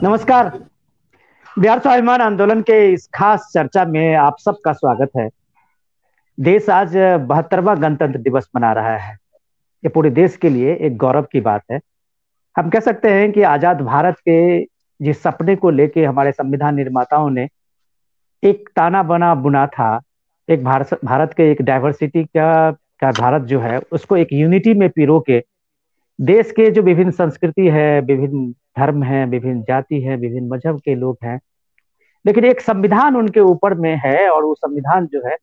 नमस्कार। बिहार स्वाभिमान आंदोलन के इस खास चर्चा में आप सबका स्वागत है। देश आज 72वां गणतंत्र दिवस मना रहा है। ये पूरे देश के लिए एक गौरव की बात है। हम कह सकते हैं कि आजाद भारत के जिस सपने को लेके हमारे संविधान निर्माताओं ने एक ताना बना बुना था, एक भारत के एक डाइवर्सिटी का भारत जो है उसको एक यूनिटी में पिरो के देश के जो विभिन्न संस्कृति है, विभिन्न धर्म है, विभिन्न जाति है, विभिन्न मजहब के लोग हैं, लेकिन एक संविधान उनके ऊपर में है। और वो संविधान जो है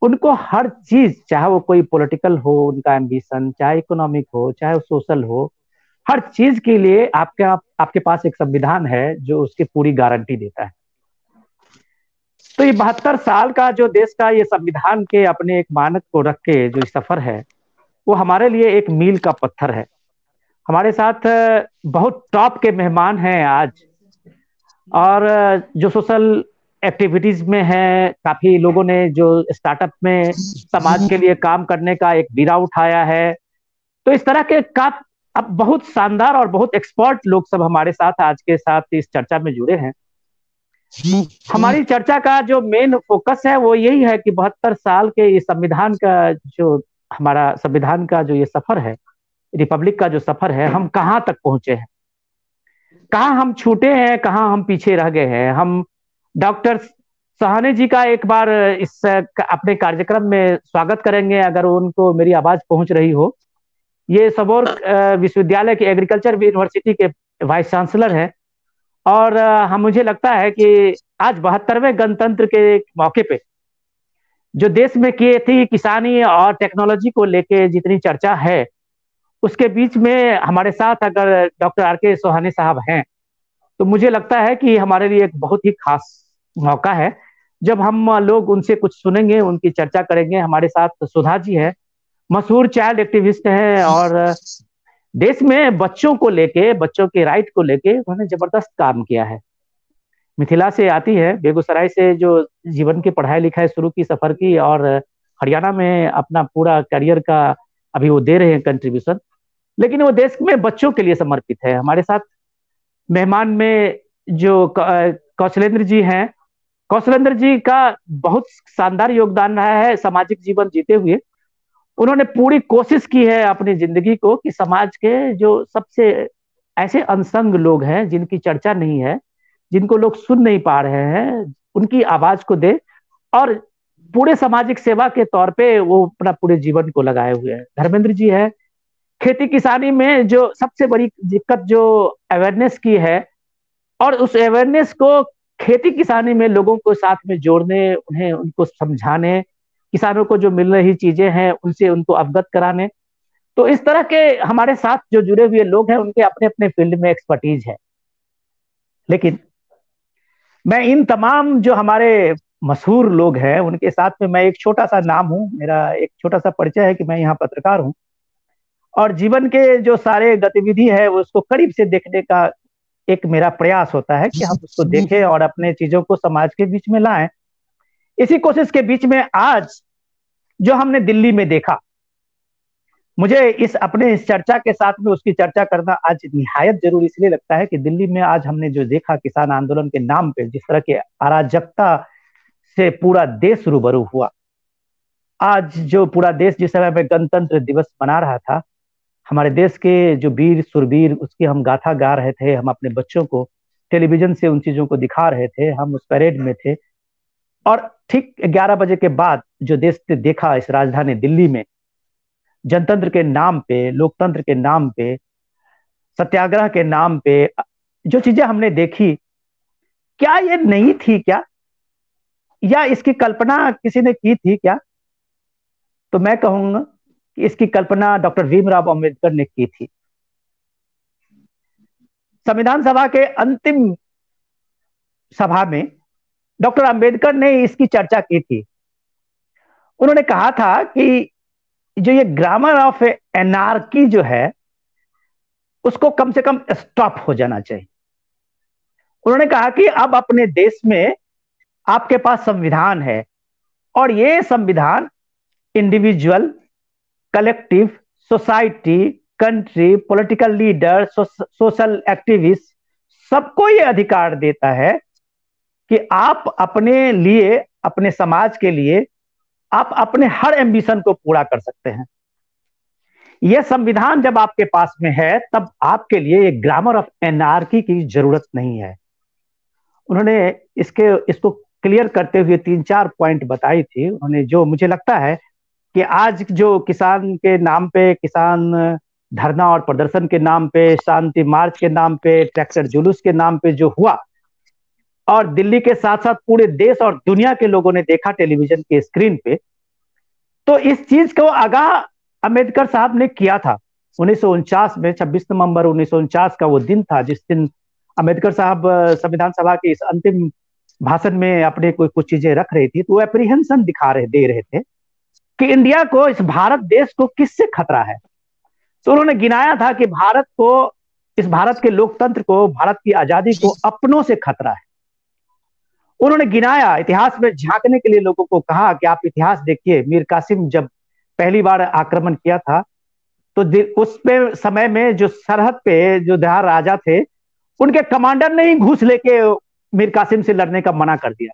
उनको हर चीज, चाहे वो कोई पॉलिटिकल हो उनका एम्बिशन, चाहे इकोनॉमिक हो, चाहे वो सोशल हो, हर चीज के लिए आपके पास एक संविधान है जो उसकी पूरी गारंटी देता है। तो ये 72 साल का जो देश का ये संविधान के अपने एक मानक को रख के जो सफर है वो हमारे लिए एक मील का पत्थर है। हमारे साथ बहुत टॉप के मेहमान हैं आज, और जो सोशल एक्टिविटीज में है, काफी लोगों ने जो स्टार्टअप में समाज के लिए काम करने का एक बीड़ा उठाया है। तो इस तरह के अब बहुत शानदार और बहुत एक्सपर्ट लोग सब हमारे साथ आज के साथ इस चर्चा में जुड़े हैं। हमारी चर्चा का जो मेन फोकस है वो यही है कि 72 साल के इस संविधान का जो हमारा संविधान का जो ये सफर है, रिपब्लिक का जो सफर है, हम कहाँ तक पहुंचे हैं, कहाँ हम छूटे हैं, कहाँ हम पीछे रह गए हैं। हम डॉक्टर सहाने जी का एक बार इस अपने कार्यक्रम में स्वागत करेंगे, अगर उनको मेरी आवाज पहुंच रही हो। ये सबौर विश्वविद्यालय के एग्रीकल्चर यूनिवर्सिटी के वाइस चांसलर हैं, और हम मुझे लगता है कि आज 72वें गणतंत्र के मौके पे जो देश में किए थी किसानी और टेक्नोलॉजी को लेके जितनी चर्चा है, उसके बीच में हमारे साथ अगर डॉक्टर आर.के. सोहाने साहब हैं तो मुझे लगता है कि हमारे लिए एक बहुत ही खास मौका है जब हम लोग उनसे कुछ सुनेंगे, उनकी चर्चा करेंगे। हमारे साथ सुधा जी है, मशहूर चाइल्ड एक्टिविस्ट हैं, और देश में बच्चों को लेके, बच्चों के राइट को लेके उन्होंने जबरदस्त काम किया है। मिथिला से आती है, बेगूसराय से जो जीवन की पढ़ाई लिखाई शुरू की, सफर की, और हरियाणा में अपना पूरा करियर का अभी वो दे रहे हैं कंट्रीब्यूशन, लेकिन वो देश में बच्चों के लिए समर्पित है। हमारे साथ मेहमान में जो कौशलेंद्र जी हैं, कौशलेंद्र जी का बहुत शानदार योगदान रहा है सामाजिक जीवन जीते हुए। उन्होंने पूरी कोशिश की है अपनी जिंदगी को कि समाज के जो सबसे ऐसे अनसंग लोग हैं, जिनकी चर्चा नहीं है, जिनको लोग सुन नहीं पा रहे हैं, उनकी आवाज को दे, और पूरे सामाजिक सेवा के तौर पे वो अपना पूरे जीवन को लगाए हुए हैं। धर्मेंद्र जी है, खेती किसानी में जो सबसे बड़ी दिक्कत जो अवेयरनेस की है, और उस अवेयरनेस को खेती किसानी में लोगों को साथ में जोड़ने, उन्हें उनको समझाने, किसानों को जो मिल रही चीजें हैं उनसे उनको अवगत कराने। तो इस तरह के हमारे साथ जो जुड़े हुए लोग हैं उनके अपने अपने फील्ड में एक्सपर्टीज है। लेकिन मैं इन तमाम जो हमारे मशहूर लोग हैं उनके साथ में मैं एक छोटा सा नाम हूं, मेरा एक छोटा सा परिचय है कि मैं यहाँ पत्रकार हूं, और जीवन के जो सारे गतिविधि है उसको करीब से देखने का एक मेरा प्रयास होता है कि हम उसको देखें और अपने चीजों को समाज के बीच में लाएं। इसी कोशिश के बीच में आज जो हमने दिल्ली में देखा, मुझे इस चर्चा के साथ में उसकी चर्चा करना आज निहायत जरूरी इसलिए लगता है कि दिल्ली में आज हमने जो देखा, किसान आंदोलन के नाम पे जिस तरह के अराजकता से पूरा देश रूबरू हुआ। आज जो पूरा देश जिस समय में गणतंत्र दिवस मना रहा था, हमारे देश के जो वीर सुरवीर उसकी हम गाथा गा रहे थे, हम अपने बच्चों को टेलीविजन से उन चीजों को दिखा रहे थे, हम उस परेड में थे। और ठीक 11 बजे के बाद जो देश ने देखा इस राजधानी दिल्ली में, जनतंत्र के नाम पे, लोकतंत्र के नाम पे, सत्याग्रह के नाम पे जो चीजें हमने देखी, क्या ये नहीं थी क्या, या इसकी कल्पना किसी ने की थी क्या? तो मैं कहूंगा कि इसकी कल्पना डॉक्टर भीमराव अंबेडकर ने की थी। संविधान सभा के अंतिम सभा में डॉक्टर अंबेडकर ने इसकी चर्चा की थी। उन्होंने कहा था कि जो ये ग्रामर ऑफ एनार्की जो है उसको कम से कम स्टॉप हो जाना चाहिए। उन्होंने कहा कि अब अपने देश में आपके पास संविधान है, और ये संविधान individual, collective, society, country, political leader, social activist, सबको ये अधिकार देता है कि आप अपने लिए, अपने समाज के लिए आप अपने हर एम्बिशन को पूरा कर सकते हैं। यह संविधान जब आपके पास में है तब आपके लिए एक ग्रामर ऑफ एनार्की की जरूरत नहीं है। उन्होंने इसको क्लियर करते हुए 3-4 पॉइंट बताई थी उन्होंने, जो मुझे लगता है कि आज जो किसान के नाम पे, किसान धरना और प्रदर्शन के नाम पे, शांति मार्च के नाम पे, ट्रैक्टर जुलूस के नाम पे जो हुआ, और दिल्ली के साथ साथ पूरे देश और दुनिया के लोगों ने देखा टेलीविजन के स्क्रीन पे, तो इस चीज को आगाह अंबेडकर साहब ने किया था 1949 में। 26 नवंबर 1949 का वो दिन था जिस दिन अंबेडकर साहब संविधान सभा के इस अंतिम भाषण में अपने कुछ चीजें रख रही थी, तो वो एप्रीहेंशन दे रहे थे कि इंडिया को, इस भारत देश को किससे खतरा है। तो उन्होंने गिनाया था कि भारत को, इस भारत के लोकतंत्र को, भारत की आजादी को अपनों से खतरा है। उन्होंने गिनाया, इतिहास में झांकने के लिए लोगों को कहा कि आप इतिहास देखिए, मीर कासिम जब पहली बार आक्रमण किया था तो उस पे समय में जो सरहद पे जो दहार राजा थे, उनके कमांडर ने ही घूस लेके मीर कासिम से लड़ने का मना कर दिया।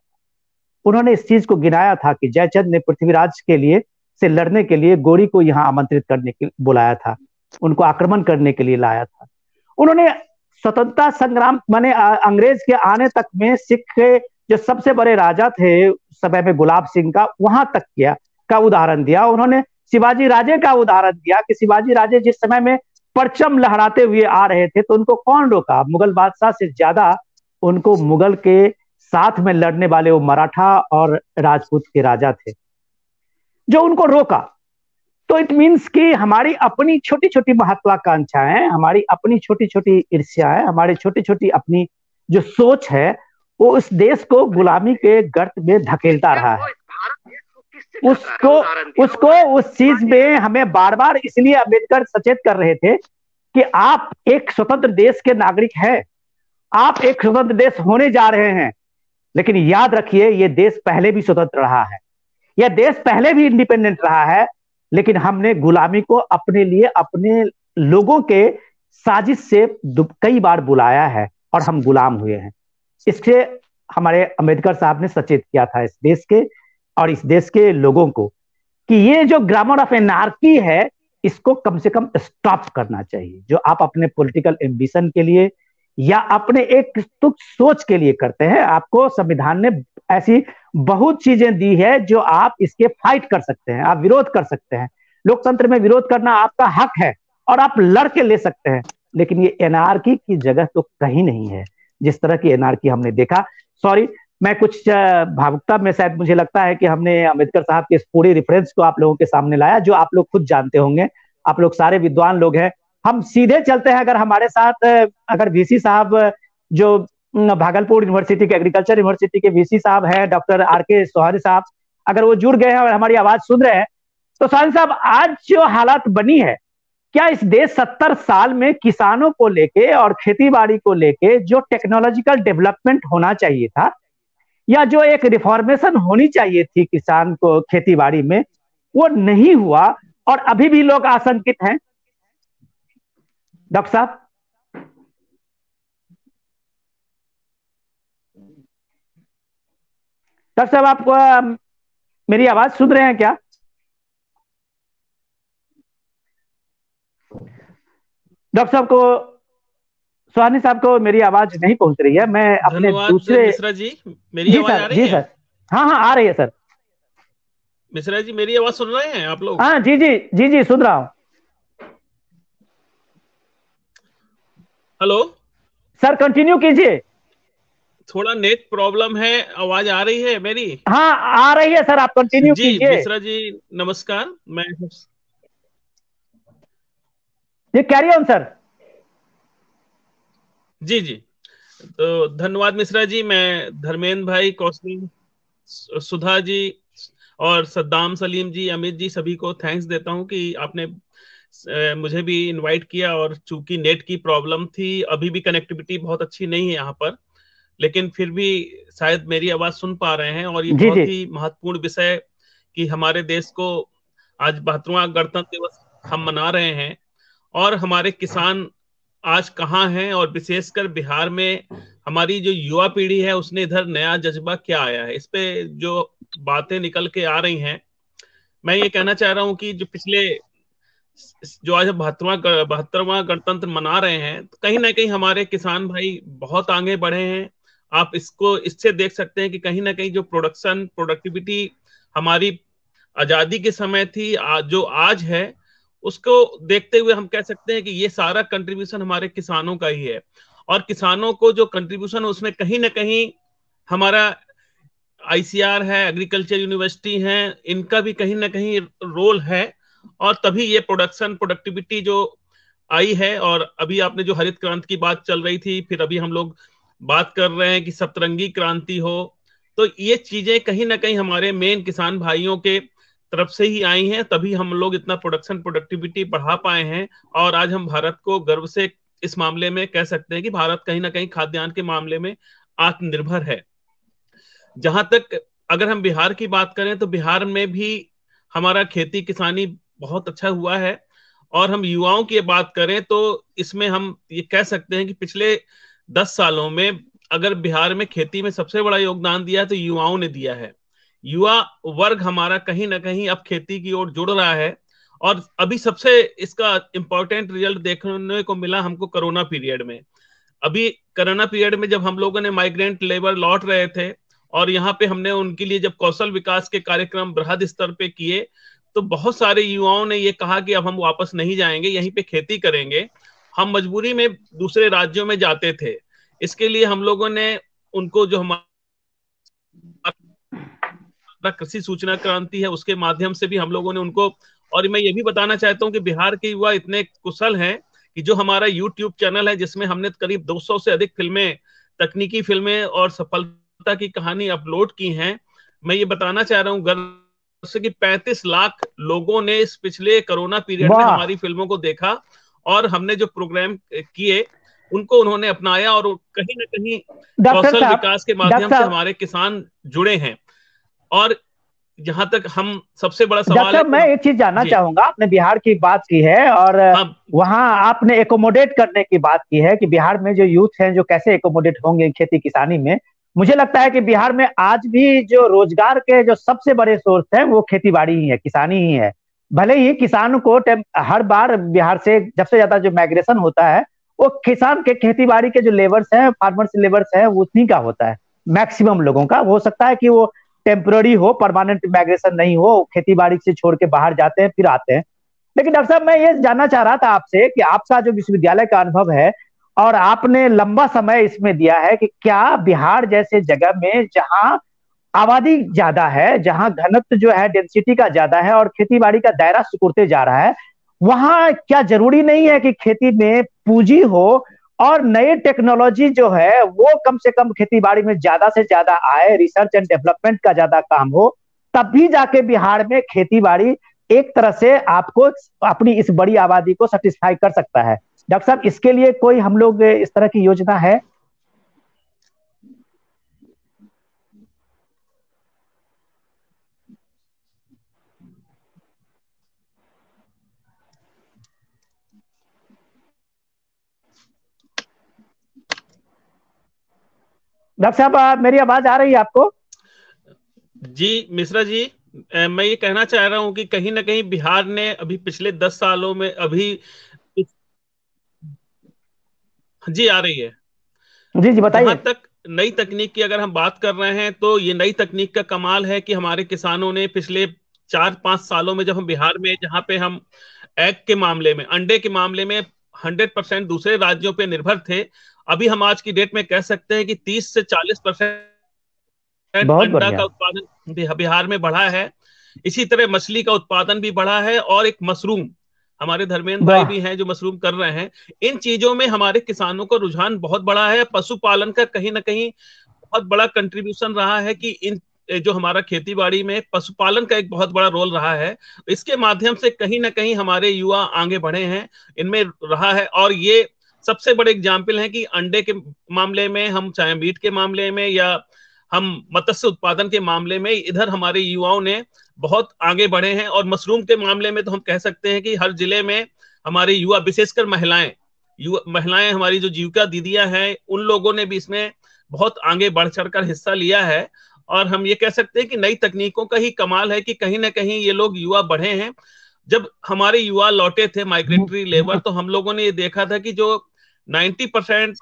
उन्होंने इस चीज को गिनाया था कि जयचंद ने पृथ्वीराज के लिए से लड़ने के लिए गोरी को यहाँ आमंत्रित करने के बुलाया था, उनको आक्रमण करने के लिए लाया था। उन्होंने स्वतंत्रता संग्राम माने अंग्रेज के आने तक में सिख के जो सबसे बड़े राजा थे समय में, गुलाब सिंह का, वहां तक का उदाहरण दिया। उन्होंने शिवाजी राजे का उदाहरण दिया कि शिवाजी राजे जिस समय में परचम लहराते हुए आ रहे थे तो उनको कौन रोका। मुगल बादशाह से ज्यादा उनको मुगल के साथ में लड़ने वाले वो मराठा और राजपूत के राजा थे जो उनको रोका। तो इट मीन्स कि हमारी अपनी छोटी छोटी महत्वाकांक्षाएं, हमारी अपनी छोटी छोटी ईर्ष्याएं, हमारी छोटी छोटी अपनी जो सोच है, वो उस देश को गुलामी के गर्त में धकेलता रहा है। उसको उस चीज में हमें बार बार इसलिए अंबेडकर सचेत कर रहे थे कि आप एक स्वतंत्र देश के नागरिक हैं, आप एक स्वतंत्र देश होने जा रहे हैं, लेकिन याद रखिए ये देश पहले भी स्वतंत्र रहा है, यह देश पहले भी इंडिपेंडेंट रहा है, लेकिन हमने गुलामी को अपने लिए, अपने लोगों के साजिश से कई बार बुलाया है और हम गुलाम हुए हैं। इससे हमारे अंबेडकर साहब ने सचेत किया था इस देश के और इस देश के लोगों को कि ये जो ग्रामर ऑफ एनार्की है, इसको कम से कम स्टॉप करना चाहिए। जो आप अपने पॉलिटिकल एम्बिशन के लिए या अपने एक तुच्छ सोच के लिए करते हैं, आपको संविधान ने ऐसी बहुत चीजें दी है जो आप इसके फाइट कर सकते हैं, आप विरोध कर सकते हैं। लोकतंत्र में विरोध करना आपका हक है और आप लड़ के ले सकते हैं, लेकिन ये एनार्की की जगह तो कहीं नहीं है जिस तरह की एनार्की हमने देखा। सॉरी, मैं कुछ भावुकता में शायद मुझे लगता है कि हमने अंबेडकर साहब के इस पूरे रेफरेंस को आप लोगों के सामने लाया, जो आप लोग खुद जानते होंगे, आप लोग सारे विद्वान लोग हैं। हम सीधे चलते हैं, अगर हमारे साथ अगर वीसी साहब जो भागलपुर यूनिवर्सिटी के, एग्रीकल्चर यूनिवर्सिटी के वीसी साहब हैं, डॉक्टर आर.के. सोहानी साहब, अगर वो जुड़ गए हैं और हमारी आवाज सुन रहे हैं, तो सोहानी साहब, आज जो हालात बनी है, क्या इस देश 70 साल में किसानों को लेके और खेतीबाड़ी को लेके जो टेक्नोलॉजिकल डेवलपमेंट होना चाहिए था, या जो एक रिफॉर्मेशन होनी चाहिए थी किसान को खेतीबाड़ी में, वो नहीं हुआ और अभी भी लोग आशंकित हैं? डॉक्टर साहब, डॉक्टर साहब, आप मेरी आवाज सुन रहे हैं क्या? डॉक्टर साहब को, सोहानी साहब को मेरी आवाज नहीं पहुंच रही है। मैं अपने दूसरे मिश्रा जी, मेरी आवाज आ रही है? जी सर, हाँ हाँ आ रही है सर। मिश्रा जी, मेरी आवाज सुन रहे हैं आप लोग? हाँ जी जी जी जी, सुन रहा हूँ। हेलो सर, कंटिन्यू कीजिए। थोड़ा नेट प्रॉब्लम है, आवाज आ रही है मेरी? हाँ आ रही है सर, आप कंटिन्यू कीजिए। जी मिश्रा जी नमस्कार, मैं जी कैरी ऑन सर। जी जी, तो धन्यवाद मिश्रा जी। मैं धर्मेंद्र भाई, कौशल, सुधा जी और सद्दाम सलीम जी, अमित जी, सभी को थैंक्स देता हूं कि आपने मुझे भी इनवाइट किया। और चूंकि नेट की प्रॉब्लम थी, अभी भी कनेक्टिविटी बहुत अच्छी नहीं है यहाँ पर, लेकिन फिर भी शायद मेरी आवाज सुन पा रहे हैं। और ये बहुत ही महत्वपूर्ण विषय कि हमारे देश को आज 72वां गणतंत्र दिवस हम मना रहे हैं, और हमारे किसान आज कहाँ हैं, और विशेषकर बिहार में हमारी जो युवा पीढ़ी है उसने इधर नया जज्बा क्या आया है, इस पे जो बातें निकल के आ रही हैं। मैं ये कहना चाह रहा हूं कि जो पिछले जो आज 72वां गणतंत्र मना रहे हैं, तो कहीं ना कहीं हमारे किसान भाई बहुत आगे बढ़े हैं। आप इसको इससे देख सकते हैं कि कहीं ना कहीं जो प्रोडक्टिविटी हमारी आजादी के समय थी, जो आज है, उसको देखते हुए हम कह सकते हैं कि ये सारा कंट्रीब्यूशन हमारे किसानों का ही है। और किसानों को जो कंट्रीब्यूशन उसमें कहीं ना कहीं हमारा आईसीआर है, एग्रीकल्चर यूनिवर्सिटी है, इनका भी कहीं ना कहीं रोल है। और तभी ये प्रोडक्टिविटी जो आई है। और अभी आपने जो हरित क्रांति की बात चल रही थी, फिर अभी हम लोग बात कर रहे हैं कि सतरंगी क्रांति हो, तो ये चीजें कहीं ना कहीं हमारे मेन किसान भाइयों के तरफ से ही आई हैं, तभी हम लोग इतना प्रोडक्टिविटी बढ़ा पाए हैं। और आज हम भारत को गर्व से इस मामले में कह सकते हैं कि भारत कहीं ना कहीं खाद्यान्न के मामले में आत्मनिर्भर है। जहां तक अगर हम बिहार की बात करें, तो बिहार में भी हमारा खेती किसानी बहुत अच्छा हुआ है। और हम युवाओं की बात करें तो इसमें हम ये कह सकते हैं कि पिछले 10 सालों में अगर बिहार में खेती में सबसे बड़ा योगदान दिया है तो युवाओं ने दिया है। युवा वर्ग हमारा कहीं ना कहीं अब खेती की ओर जुड़ रहा है। और अभी सबसे इसका इंपॉर्टेंट रिजल्ट देखने को मिला हमको कोरोना पीरियड में। अभी कोरोना पीरियड में जब हम लोगों ने माइग्रेंट लेबर लौट रहे थे, और यहाँ पे हमने उनके लिए जब कौशल विकास के कार्यक्रम बृहद स्तर पे किए, तो बहुत सारे युवाओं ने ये कहा कि अब हम वापस नहीं जाएंगे, यहीं पे खेती करेंगे। हम मजबूरी में दूसरे राज्यों में जाते थे। इसके लिए हम लोगों ने उनको जो हमारा कृषि सूचना क्रांति है उसके माध्यम से भी हम लोगों ने उनको, और मैं ये भी बताना चाहता हूँ कि बिहार के युवा इतने कुशल हैं कि जो हमारा यूट्यूब चैनल है जिसमें हमने करीब 200 से अधिक फिल्में, तकनीकी फिल्में और सफलता की कहानी अपलोड की हैं। मैं ये बताना चाह रहा हूँ गर्व से कि 35 लाख लोगों ने इस पिछले कोरोना पीरियड में हमारी फिल्मों को देखा, और हमने जो प्रोग्राम किए उनको उन्होंने अपनाया, और कहीं ना कहीं कौशल विकास के माध्यम से हमारे किसान जुड़े हैं। और जहां तक हम सबसे बड़ा सवाल है, मैं एक चीज जानना चाहूंगा, आपने बिहार की बात की है और वहां आपने एकोमोडेट करने की बात की है कि बिहार में जो यूथ हैं जो कैसे एकोमोडेट होंगे खेती किसानी में। मुझे लगता है कि बिहार में आज भी जो रोजगार के जो सबसे बड़े सोर्स है वो खेती बाड़ी ही है, किसानी ही है। भले ही किसान को हर बार बिहार से जब से ज्यादा जो माइग्रेशन होता है वो किसान के खेती बाड़ी के जो लेबर्स हैं, फार्मर्स लेबर्स हैं, उतनी का होता है। मैक्सिमम लोगों का हो सकता है कि वो टेम्पररी हो, परमानेंट माइग्रेशन नहीं हो, खेती बाड़ी से छोड़ के बाहर जाते हैं फिर आते हैं। लेकिन डॉक्टर साहब मैं ये जानना चाह रहा था आपसे कि आपका जो विश्वविद्यालय का अनुभव है और आपने लंबा समय इसमें दिया है, कि क्या बिहार जैसे जगह में जहां आबादी ज्यादा है, जहां घनत्व जो है डेंसिटी का ज्यादा है और खेती बाड़ी का दायरा सिकुड़ते जा रहा है, वहां क्या जरूरी नहीं है कि खेती में पूंजी हो और नई टेक्नोलॉजी जो है वो कम से कम खेती बाड़ी में ज्यादा से ज्यादा आए, रिसर्च एंड डेवलपमेंट का ज्यादा काम हो, तब भी जाके बिहार में खेती बाड़ी एक तरह से आपको अपनी इस बड़ी आबादी को सेटिस्फाई कर सकता है। डॉक्टर साहब इसके लिए कोई हम लोग इस तरह की योजना है? डॉक्टर साहब मेरी आवाज आ रही है आपको? जी मिश्रा जी, मैं ये कहना चाह रहा हूं कि कहीं ना कहीं बिहार ने अभी पिछले 10 सालों में अभी जी आ रही है। जी जी जहां बताइए। तक नई तकनीक की अगर हम बात कर रहे हैं, तो ये नई तकनीक का कमाल है कि हमारे किसानों ने पिछले 4-5 सालों में, जब हम बिहार में जहां पे हम एग के मामले में, अंडे के मामले में 100% दूसरे राज्यों पे निर्भर थे, अभी हम आज की डेट में कह सकते हैं कि 30 से 40% बहुत अंडा का बढ़िया। उत्पादन बिहार में बढ़ा है। इसी तरह मछली का उत्पादन भी बढ़ा है, और एक मशरूम, हमारे धर्मेंद्र भाई भी हैं जो मशरूम कर रहे हैं। इन चीजों में हमारे किसानों का रुझान बहुत बड़ा है। पशुपालन का कहीं ना कहीं बहुत बड़ा कंट्रीब्यूशन रहा है कि इन जो हमारा खेती बाड़ी में पशुपालन का एक बहुत बड़ा रोल रहा है। इसके माध्यम से कहीं ना कहीं हमारे युवा आगे बढ़े हैं, इनमें रहा है। और ये सबसे बड़े एग्जाम्पल है कि अंडे के मामले में हम, चाहे मीट के मामले में या हम मत्स्य उत्पादन के मामले में, इधर हमारे युवाओं ने बहुत आगे बढ़े हैं। और मशरूम के मामले में तो हम कह सकते हैं कि हर जिले में हमारे युवा, विशेषकर महिलाएं हमारी जो जीविका दीदियां हैं, उन लोगों ने भी इसमें बहुत आगे बढ़ चढ़कर हिस्सा लिया है। और हम ये कह सकते हैं कि नई तकनीकों का ही कमाल है कि कहीं ना कहीं ये लोग युवा बढ़े हैं। जब हमारे युवा लौटे थे माइग्रेटरी लेबर, तो हम लोगों ने ये देखा था कि जो 90%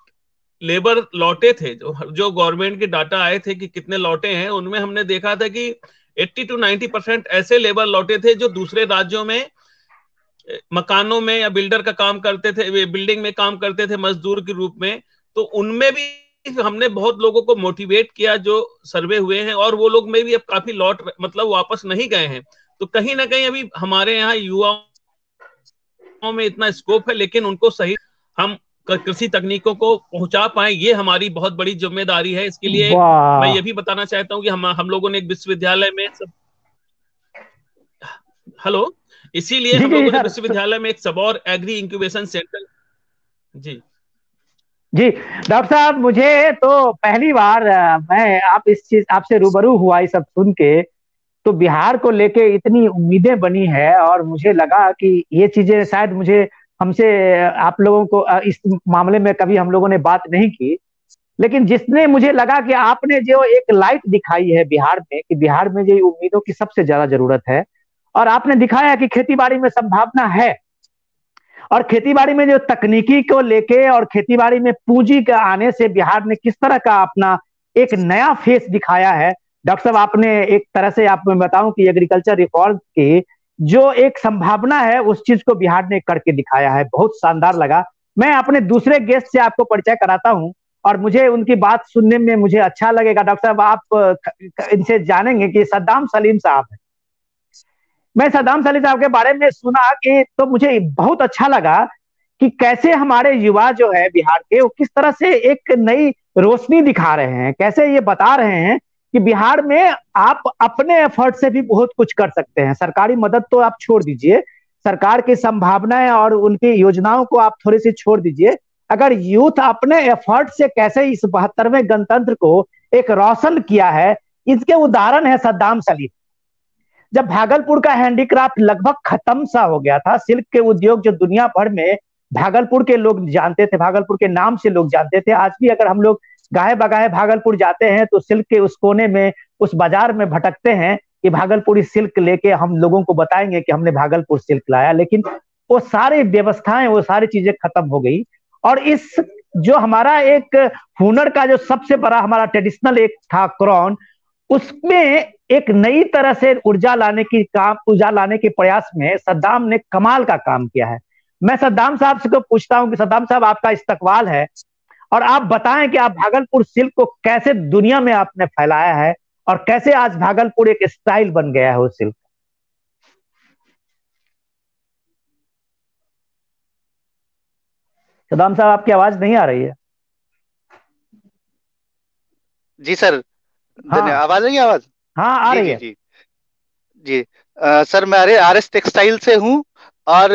लेबर लौटे थे, जो गवर्नमेंट के डाटा आए थे कि कितने लौटे हैं, उनमें हमने देखा था कि 80 to 90% ऐसे लेबर लौटे थे जो दूसरे राज्यों में मकानों में या बिल्डर का काम करते थे, बिल्डिंग में काम करते थे मजदूर के रूप में। तो उनमें भी हमने बहुत लोगों को मोटिवेट किया जो सर्वे हुए हैं, और वो लोग में भी अब काफी मतलब वापस नहीं गए हैं। तो कहीं ना कहीं अभी हमारे यहाँ युवाओं में इतना स्कोप है, लेकिन उनको सही हम कृषि तकनीकों को पहुंचा पाए, ये हमारी बहुत बड़ी जिम्मेदारी है। इसके लिए मैं ये भी बताना चाहता हूँ कि हम लोगों ने एक विश्वविद्यालय में इसीलिए हम लोगों ने विश्वविद्यालय में एक सबौर एग्री इंक्यूबेशन सेंटर। जी जी डॉक्टर साहब, मुझे तो पहली बार मैं आपसे रूबरू हुआ ये सब सुन के, तो बिहार को लेके इतनी उम्मीदें बनी है, और मुझे लगा कि ये चीजें शायद मुझे हमसे आप लोगों को इस मामले में कभी हम लोगों ने बात नहीं की। लेकिन जिसने मुझे लगा कि आपने जो एक लाइट दिखाई है बिहार में, कि बिहार में जो उम्मीदों की सबसे ज्यादा जरूरत है, और आपने दिखाया कि खेतीबाड़ी में संभावना है, और खेतीबाड़ी में जो तकनीकी को लेके और खेतीबाड़ी में पूंजी के आने से बिहार ने किस तरह का अपना एक नया फेस दिखाया है। डॉक्टर साहब, आपने एक तरह से आप मैं बताऊं कि एग्रीकल्चर रिफॉर्म की जो एक संभावना है उस चीज को बिहार ने करके दिखाया है, बहुत शानदार लगा। मैं अपने दूसरे गेस्ट से आपको परिचय कराता हूं, और मुझे उनकी बात सुनने में मुझे अच्छा लगेगा। डॉक्टर साहब, आप इनसे जानेंगे कि सद्दाम सलीम साहब है। मैं सद्दाम सलीम साहब के बारे में सुना कि तो मुझे बहुत अच्छा लगा कि कैसे हमारे युवा जो है बिहार के, वो किस तरह से एक नई रोशनी दिखा रहे हैं, कैसे ये बता रहे हैं कि बिहार में आप अपने एफर्ट से भी बहुत कुछ कर सकते हैं। सरकारी मदद तो आप छोड़ दीजिए, सरकार की संभावनाएं और उनकी योजनाओं को आप थोड़ी सी छोड़ दीजिए, अगर यूथ अपने एफर्ट से कैसे इस 72वें गणतंत्र को एक रोशन किया है, इसके उदाहरण है सद्दाम सलीम। जब भागलपुर का हैंडीक्राफ्ट लगभग खत्म सा हो गया था, सिल्क के उद्योग जो दुनिया भर में भागलपुर के लोग जानते थे, भागलपुर के नाम से लोग जानते थे, आज भी अगर हम लोग गाहे बगाहे भागलपुर जाते हैं तो सिल्क के उस कोने में, उस बाजार में भटकते हैं कि भागलपुरी सिल्क लेके हम लोगों को बताएंगे कि हमने भागलपुर सिल्क लाया। लेकिन वो सारी व्यवस्थाएं, वो सारी चीजें खत्म हो गई, और इस जो हमारा एक हुनर का जो सबसे बड़ा हमारा ट्रेडिशनल एक था क्रॉन, उसमें एक नई तरह से ऊर्जा लाने के प्रयास में सद्दाम ने कमाल का काम किया है। मैं सद्दाम साहब से को पूछता हूं कि सद्दाम साहब, आपका इस्तकबाल है, और आप बताएं कि आप भागलपुर सिल्क को कैसे दुनिया में आपने फैलाया है, और कैसे आज भागलपुर एक स्टाइल बन गया है वो सिल्क। सद्दाम साहब, आपकी आवाज नहीं आ रही है। जी सर, हाँ, आवाज है, आवाज हाँ आ जी रही जी है। जी जी। सर, मैं आरएस टेक्सटाइल से हूँ, और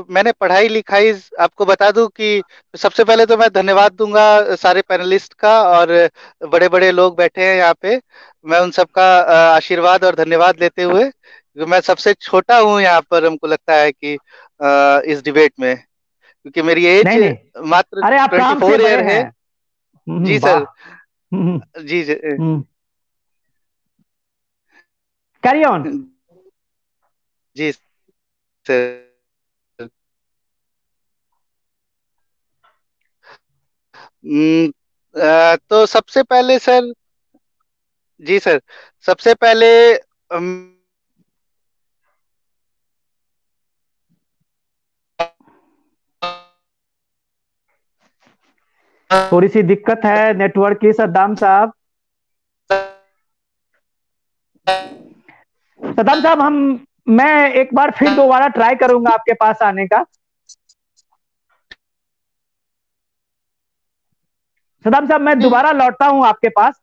मैंने पढ़ाई लिखाई आपको बता दूं कि सबसे पहले तो मैं धन्यवाद दूंगा सारे पैनलिस्ट का, और बड़े बड़े लोग बैठे हैं यहाँ पे, मैं उन सबका आशीर्वाद और धन्यवाद लेते हुए, मैं सबसे छोटा हूँ यहाँ पर, हमको लगता है कि इस डिबेट में, क्योंकि मेरी एज नहीं नहीं, मात्र अरे आप काम से 24 बड़े ईयर है। हैं। जी वाह। सर। जी जी कैरी ऑन। जी सर। तो सबसे पहले सर, जी सर, सबसे पहले थोड़ी सी दिक्कत है नेटवर्क की सद्दाम साहब। सद्दाम साहब, मैं एक बार फिर दोबारा ट्राई करूंगा आपके पास आने का। सद्दाम साहब, मैं दोबारा लौटता हूं आपके पास,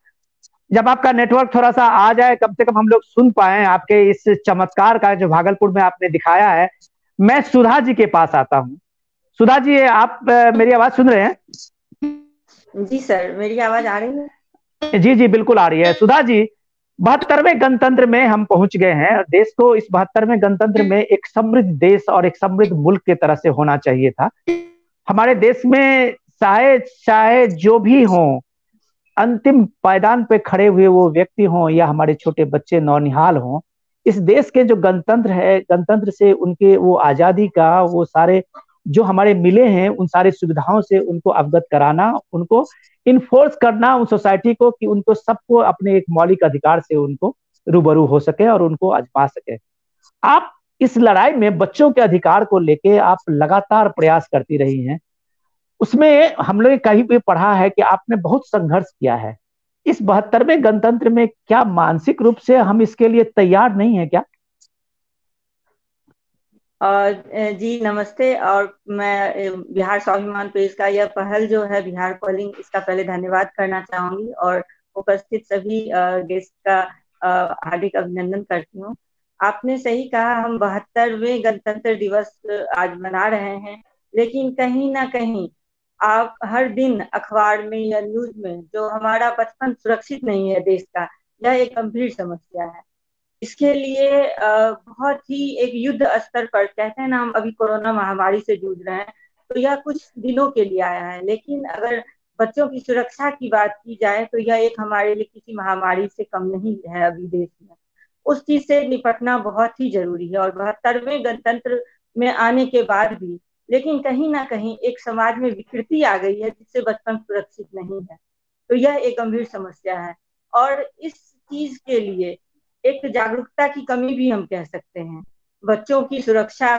जब आपका नेटवर्क थोड़ा सा आ जाए, कम से कम हम लोग सुन पाए आपके इस चमत्कार का जो भागलपुर में आपने दिखाया है। मैं सुधा जी के पास आता हूं। सुधा जी, आप मेरी आवाज सुन रहे हैं? जी सर, मेरी आवाज आ रही है? जी जी, बिल्कुल आ रही है। सुधा जी, 72वें गणतंत्र में हम पहुंच गए हैं। देश को इस 72वें गणतंत्र में एक समृद्ध देश और एक समृद्ध मुल्क की तरह से होना चाहिए था। हमारे देश में चाहे चाहे जो भी हो, अंतिम पायदान पे खड़े हुए वो व्यक्ति हों या हमारे छोटे बच्चे नौनिहाल हों, इस देश के जो गणतंत्र है, गणतंत्र से उनके वो आजादी का वो सारे जो हमारे मिले हैं उन सारी सुविधाओं से उनको अवगत कराना, उनको इन्फोर्स करना उन सोसाइटी को कि उनको सबको अपने एक मौलिक अधिकार से उनको रूबरू हो सके और उनको आजमा सके। आप इस लड़ाई में बच्चों के अधिकार को लेके आप लगातार प्रयास करती रही हैं। उसमें हम लोग कहीं भी पढ़ा है कि आपने बहुत संघर्ष किया है। इस 72वें गणतंत्र में क्या मानसिक रूप से हम इसके लिए तैयार नहीं है क्या? जी नमस्ते। और मैं बिहार स्वाभिमान प्रेस का यह पहल जो है बिहार कॉलिंग, इसका पहले धन्यवाद करना चाहूंगी और उपस्थित सभी गेस्ट का हार्दिक अभिनंदन करती हूँ। आपने सही कहा, हम 72वें गणतंत्र दिवस आज मना रहे हैं, लेकिन कहीं ना कहीं आप हर दिन अखबार में या न्यूज में जो हमारा बचपन सुरक्षित नहीं है देश का, यह एक गंभीर समस्या है। इसके लिए बहुत ही एक युद्ध स्तर पर, कहते हैं ना, हम अभी कोरोना महामारी से जूझ रहे हैं, तो यह कुछ दिनों के लिए आया है, लेकिन अगर बच्चों की सुरक्षा की बात की जाए तो यह एक हमारे लिए किसी महामारी से कम नहीं है अभी देश में। उस चीज से निपटना बहुत ही जरूरी है। और 72वें गणतंत्र में आने के बाद भी लेकिन कहीं ना कहीं एक समाज में विकृति आ गई है जिससे बचपन सुरक्षित नहीं है, तो यह एक गंभीर समस्या है। और इस चीज के लिए एक जागरूकता की कमी भी हम कह सकते हैं। बच्चों की सुरक्षा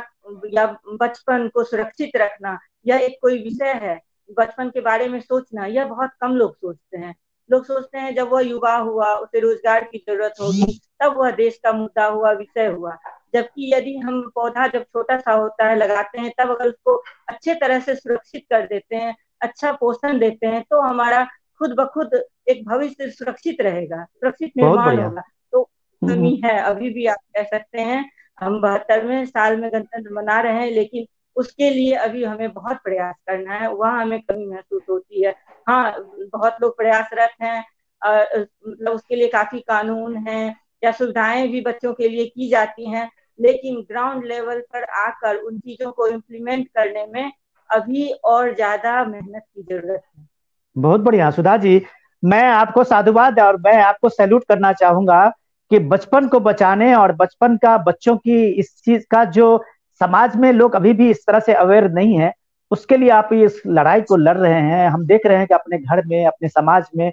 या बचपन को सुरक्षित रखना यह एक कोई विषय है। बचपन के बारे में सोचना यह बहुत कम लोग सोचते हैं। लोग सोचते हैं जब वह युवा हुआ, उसे रोजगार की जरूरत होगी, तब वह देश का मुद्दा हुआ, विषय हुआ। जबकि यदि हम पौधा जब छोटा सा होता है लगाते हैं, तब अगर उसको अच्छे तरह से सुरक्षित कर देते हैं, अच्छा पोषण देते हैं, तो हमारा खुद ब खुद एक भविष्य सुरक्षित रहेगा, सुरक्षित बहुत निर्माण बढ़िया। होगा। तो कमी है अभी भी, आप कह सकते हैं। हम 72वें साल में गणतंत्र मना रहे हैं, लेकिन उसके लिए अभी हमें बहुत प्रयास करना है, वहाँ हमें कमी महसूस होती है। हाँ, बहुत लोग प्रयासरत हैं, मतलब उसके लिए काफी कानून है या सुविधाएं भी बच्चों के लिए की जाती हैं, लेकिन ग्राउंड लेवल पर आकर उन चीजों को इम्प्लीमेंट करने में अभी और ज्यादा मेहनत की जरूरत है। बहुत बढ़िया सुधा जी, मैं आपको साधुवाद और मैं आपको सैल्यूट करना चाहूंगा कि बचपन को बचाने और बचपन का बच्चों की इस चीज का जो समाज में लोग अभी भी इस तरह से अवेयर नहीं है, उसके लिए आप इस लड़ाई को लड़ रहे हैं। हम देख रहे हैं कि अपने घर में, अपने समाज में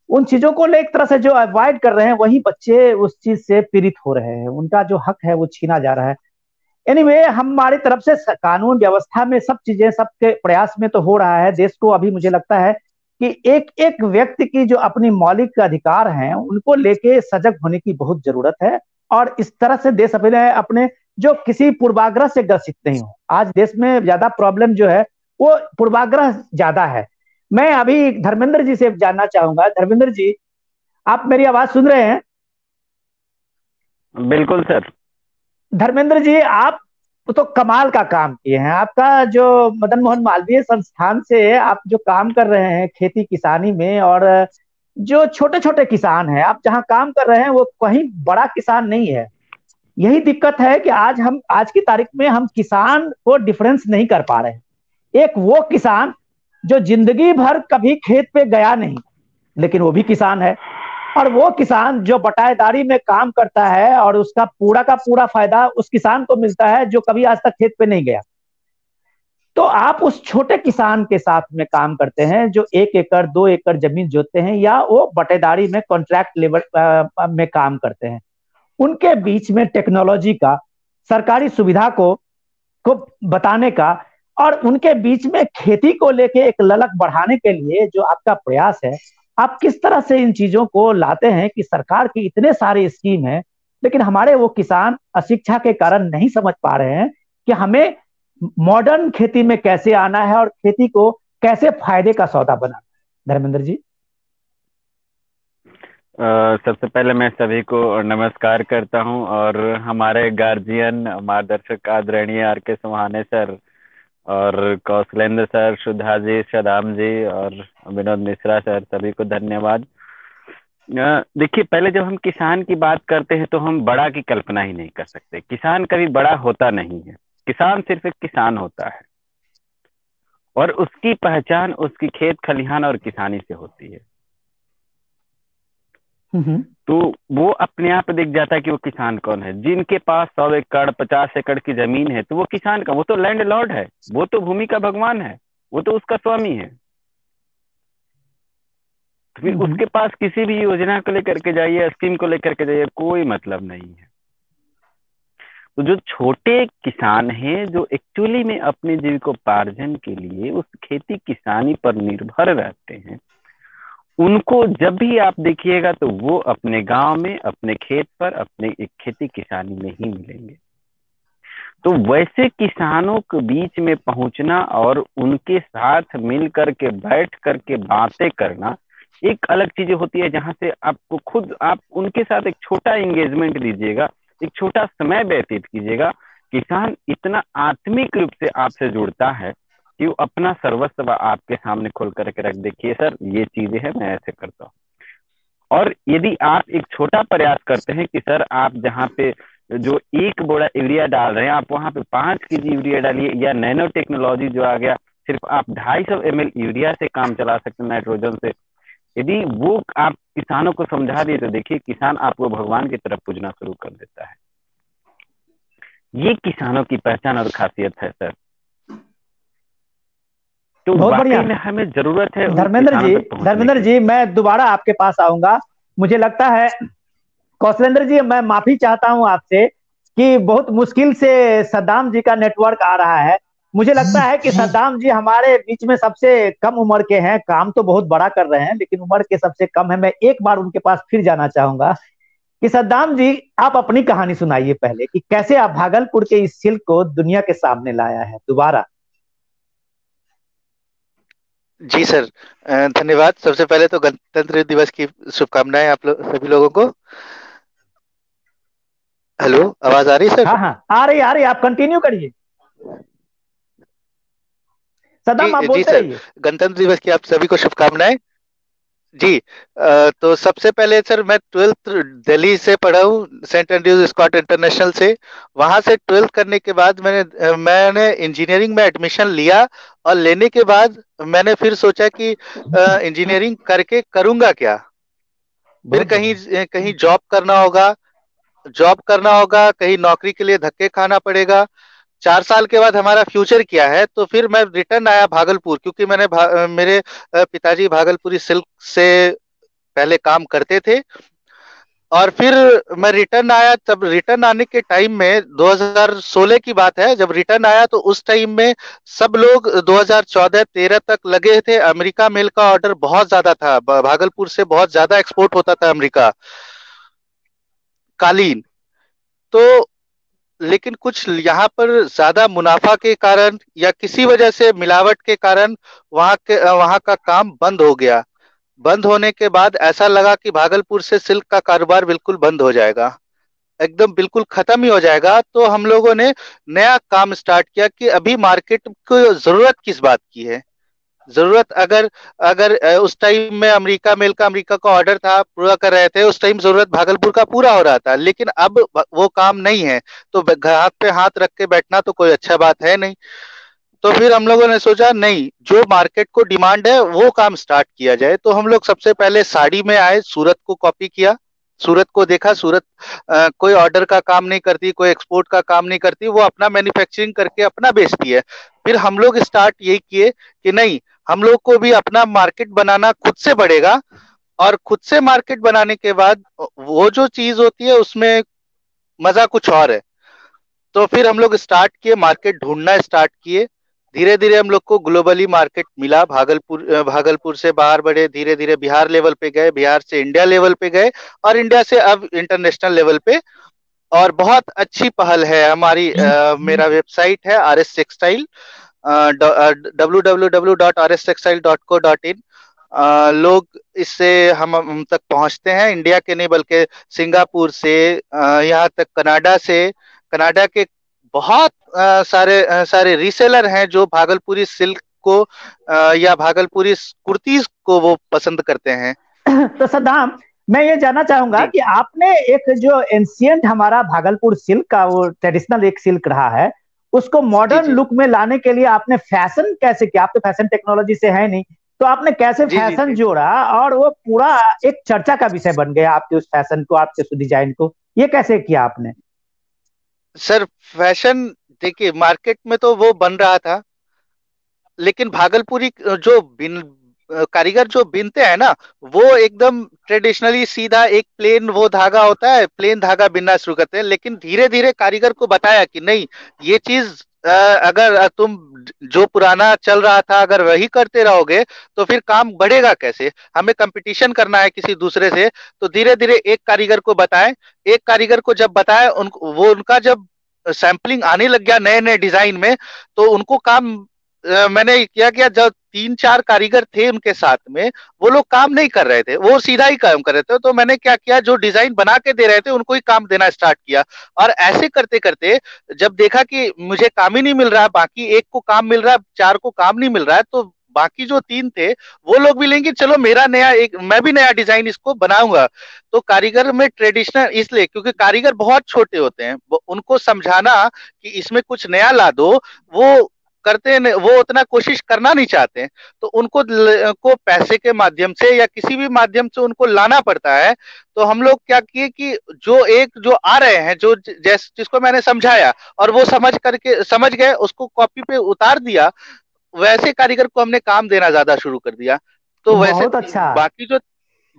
उन चीजों को एक तरह से जो अवॉइड कर रहे हैं, वही बच्चे उस चीज से पीड़ित हो रहे हैं, उनका जो हक है वो छीना जा रहा है। एनीवे, हमारी तरफ से कानून व्यवस्था में सब चीजें सबके प्रयास में तो हो रहा है। देश को अभी मुझे लगता है कि एक एक व्यक्ति की जो अपनी मौलिक अधिकार हैं उनको लेके सजग होने की बहुत जरूरत है, और इस तरह से देश अपने अपने जो किसी पूर्वाग्रह से ग्रसित नहीं हो। आज देश में ज्यादा प्रॉब्लम जो है वो पूर्वाग्रह ज्यादा है। मैं अभी धर्मेंद्र जी से जानना चाहूंगा। धर्मेंद्र जी, आप मेरी आवाज सुन रहे हैं? बिल्कुल सर। धर्मेंद्र जी, आप तो कमाल का काम किए हैं। आपका जो मदन मोहन मालवीय संस्थान से आप जो काम कर रहे हैं खेती किसानी में, और जो छोटे छोटे किसान हैं, आप जहाँ काम कर रहे हैं वो कहीं बड़ा किसान नहीं है। यही दिक्कत है कि आज की तारीख में हम किसान को डिफरेंस नहीं कर पा रहे हैं। एक वो किसान जो जिंदगी भर कभी खेत पे गया नहीं, लेकिन वो भी किसान है, और वो किसान जो बटाईदारी में काम करता है और उसका पूरा का पूरा फायदा उस किसान को मिलता है जो कभी आज तक खेत पे नहीं गया। तो आप उस छोटे किसान के साथ में काम करते हैं जो 1 एकड़ 2 एकड़ जमीन जोतते हैं, या वो बटेदारी में कॉन्ट्रैक्ट लेबर में काम करते हैं। उनके बीच में टेक्नोलॉजी का, सरकारी सुविधा को बताने का, और उनके बीच में खेती को लेके एक ललक बढ़ाने के लिए जो आपका प्रयास है, आप किस तरह से इन चीजों को लाते हैं कि सरकार की इतने सारे स्कीम है, लेकिन हमारे वो किसान अशिक्षा के कारण नहीं समझ पा रहे हैं कि हमें मॉडर्न खेती में कैसे आना है और खेती को कैसे फायदे का सौदा बनाना है। धर्मेंद्र जी। सबसे पहले मैं सभी को नमस्कार करता हूं, और हमारे गार्जियन मार्गदर्शक आदरणीय आर.के. सुहाने सर और कौशलेंद्र सर, सुधा जी, सदाम जी और विनोद मिश्रा सर, सभी को धन्यवाद। देखिए, पहले जब हम किसान की बात करते हैं तो हम बड़ा की कल्पना ही नहीं कर सकते। किसान कभी बड़ा होता नहीं है। किसान सिर्फ एक किसान होता है और उसकी पहचान उसकी खेत खलिहान और किसानी से होती है। तो वो अपने आप दिख जाता है कि वो किसान कौन है। जिनके पास 100 एकड़ 50 एकड़ की जमीन है तो वो किसान का, वो तो लैंड लॉर्ड है, वो तो भूमि का भगवान है, वो तो उसका स्वामी है। तो फिर उसके पास किसी भी योजना को लेकर के जाइए, स्कीम को लेकर के जाइए, कोई मतलब नहीं है। तो जो छोटे किसान हैं, जो एक्चुअली में अपने जीविकोपार्जन के लिए उस खेती किसानी पर निर्भर रहते हैं, उनको जब भी आप देखिएगा तो वो अपने गांव में, अपने खेत पर, अपने एक खेती किसानी में ही मिलेंगे। तो वैसे किसानों के बीच में पहुंचना और उनके साथ मिल करके बैठ करके बातें करना एक अलग चीज होती है, जहां से आपको खुद आप उनके साथ एक छोटा एंगेजमेंट दीजिएगा, एक छोटा समय व्यतीत कीजिएगा। किसान इतना आत्मिक रूप से आपसे जुड़ता है कि वो अपना सर्वस्व आपके सामने खोल करके रख, देखिए सर ये चीजें हैं, मैं ऐसे करता हूँ। और यदि आप एक छोटा प्रयास करते हैं कि सर आप जहाँ पे जो 1 बोरा यूरिया डाल रहे हैं, आप वहां पे 5 केजी यूरिया डालिए, या नैनो टेक्नोलॉजी जो आ गया, सिर्फ आप 250 ml यूरिया से काम चला सकते हैं, नाइट्रोजन से। यदि वो आप किसानों को समझा दिए तो देखिए किसान आपको भगवान की तरफ पूजना शुरू कर देता है। ये किसानों की पहचान और खासियत है सर। तो बहुत बढ़िया। हमें जरूरत है धर्मेंद्र जी मैं दोबारा आपके पास आऊंगा। मुझे लगता है कौशलेंद्र जी, मैं माफी चाहता हूं आपसे कि बहुत मुश्किल से सद्दाम जी का नेटवर्क आ रहा है। मुझे लगता है कि सद्दाम जी हमारे बीच में सबसे कम उम्र के हैं, काम तो बहुत बड़ा कर रहे हैं लेकिन उम्र के सबसे कम है। मैं एक बार उनके पास फिर जाना चाहूंगा कि सद्दाम जी आप अपनी कहानी सुनाइए पहले, कि कैसे आप भागलपुर के इस सिल्क को दुनिया के सामने लाया है दोबारा। जी सर, धन्यवाद। सबसे पहले तो गणतंत्र दिवस की शुभकामनाएं आप सभी लोगों को। हेलो, आवाज आ रही है सर? हाँ हाँ आ रही आप कंटिन्यू करिए। सद्दाम आप बोलते रहिए। गणतंत्र दिवस की आप सभी को शुभकामनाएं। जी, तो सबसे पहले सर मैं 12th दिल्ली से पढ़ा हूँ, सेंट एंड्रयूज स्कॉट इंटरनेशनल से। वहां से 12th करने के बाद मैंने इंजीनियरिंग में एडमिशन लिया, और लेने के बाद मैंने फिर सोचा कि इंजीनियरिंग करके करूंगा क्या। फिर कहीं जॉब करना होगा, कहीं नौकरी के लिए धक्के खाना पड़ेगा। 4 साल के बाद हमारा फ्यूचर क्या है। तो फिर मैं रिटर्न आया भागलपुर, क्योंकि मेरे पिताजी भागलपुरी सिल्क से पहले काम करते थे। और फिर मैं रिटर्न आया। तब रिटर्न आने के टाइम में 2016 की बात है, जब रिटर्न आया तो उस टाइम में सब लोग 2014-13 तक लगे थे। अमेरिका मेल का ऑर्डर बहुत ज्यादा था, भागलपुर से बहुत ज्यादा एक्सपोर्ट होता था अमेरिका कालीन। तो लेकिन कुछ यहाँ पर ज्यादा मुनाफा के कारण या किसी वजह से मिलावट के कारण वहां का काम बंद हो गया। बंद होने के बाद ऐसा लगा कि भागलपुर से सिल्क का कारोबार बिल्कुल बंद हो जाएगा, एकदम बिल्कुल खत्म ही हो जाएगा। तो हम लोगों ने नया काम स्टार्ट किया कि अभी मार्केट को जरूरत किस बात की है। जरूरत अगर अगर उस टाइम में अमेरिका का ऑर्डर था, पूरा कर रहे थे, उस टाइम जरूरत भागलपुर का पूरा हो रहा था। लेकिन अब वो काम नहीं है, तो हाथ पे हाथ रख के बैठना तो कोई अच्छा बात है नहीं। तो फिर हम लोगों ने सोचा नहीं, जो मार्केट को डिमांड है वो काम स्टार्ट किया जाए। तो हम लोग सबसे पहले साड़ी में आए, सूरत को कॉपी किया, सूरत को देखा। सूरत कोई ऑर्डर का काम नहीं करती, कोई एक्सपोर्ट का काम नहीं करती, वो अपना मैन्युफैक्चरिंग करके अपना बेचती है। फिर हम लोग स्टार्ट यही किए कि नहीं, हम लोग को भी अपना मार्केट बनाना खुद से पड़ेगा। और खुद से मार्केट बनाने के बाद वो जो चीज होती है उसमें मजा कुछ और है। तो फिर हम लोग स्टार्ट किए, मार्केट ढूंढना स्टार्ट किए। धीरे धीरे हम लोग को ग्लोबली मार्केट मिला। भागलपुर से बाहर बढ़े, धीरे धीरे बिहार लेवल पे गए, बिहार से इंडिया लेवल पे गए, और इंडिया से अब इंटरनेशनल लेवल पे। और बहुत अच्छी पहल है हमारी। मेरा वेबसाइट है RS टेक्सटाइल, www.rstextile.co.in। लोग इससे हम तक पहुंचते हैं, इंडिया के नहीं बल्कि सिंगापुर से, यहाँ तक कनाडा के बहुत सारे रीसेलर हैं जो भागलपुरी सिल्क को या भागलपुरी कुर्तीज को वो पसंद करते हैं। तो सद्दाम, मैं ये जानना चाहूंगा कि आपने एक जो एंशियंट हमारा भागलपुर सिल्क का वो ट्रेडिशनल एक सिल्क रहा है, उसको मॉडर्न लुक में लाने के लिए आपने फैशन कैसे किया? आप तो फैशन टेक्नोलॉजी से है नहीं, तो आपने कैसे फैशन जोड़ा और वो पूरा एक चर्चा का विषय बन गया आपके उस फैशन को, आपके उस डिजाइन को, ये कैसे किया आपने? सर फैशन देखिए मार्केट में तो वो बन रहा था, लेकिन भागलपुरी जो कारीगर जो बिनते हैं ना, वो एकदम ट्रेडिशनली सीधा एक प्लेन वो धागा होता है, प्लेन धागा बिनना शुरू करते हैं। लेकिन धीरे धीरे कारीगर को बताया कि नहीं, ये चीज अगर तुम जो पुराना चल रहा था अगर वही करते रहोगे तो फिर काम बढ़ेगा कैसे, हमें कंपटीशन करना है किसी दूसरे से। तो धीरे धीरे एक कारीगर को बताएं, एक कारीगर को जब बताया वो उनका जब सैंपलिंग आने लग गया नए नए डिजाइन में, तो उनको काम मैंने क्या किया, जब 3-4 कारीगर थे उनके साथ में, वो लोग काम नहीं कर रहे थे, वो सीधा ही काम कर रहे थे। तो मैंने क्या किया, जो डिजाइन बना के दे रहे थे उनको ही काम देना स्टार्ट किया। और ऐसे करते करते जब देखा कि मुझे काम ही नहीं मिल रहा है, बाकी एक को काम मिल रहा है, 4 को काम नहीं मिल रहा है, तो बाकी जो 3 थे वो लोग भी लेंगे, चलो मेरा नया एक मैं भी नया डिजाइन इसको बनाऊंगा। तो कारीगर में ट्रेडिशनल इसलिए क्योंकि कारीगर बहुत छोटे होते हैं, उनको समझाना कि इसमें कुछ नया ला दो, वो करते हैं, वो उतना कोशिश करना नहीं चाहते हैं। तो उनको को पैसे के माध्यम से या किसी भी माध्यम से उनको लाना पड़ता है। तो हम लोग क्या किए कि जो आ रहे हैं, जो जैसे जिसको मैंने समझाया और वो समझ गए, उसको कॉपी पे उतार दिया, वैसे कारीगर को हमने काम देना ज्यादा शुरू कर दिया। तो वैसे बहुत अच्छा।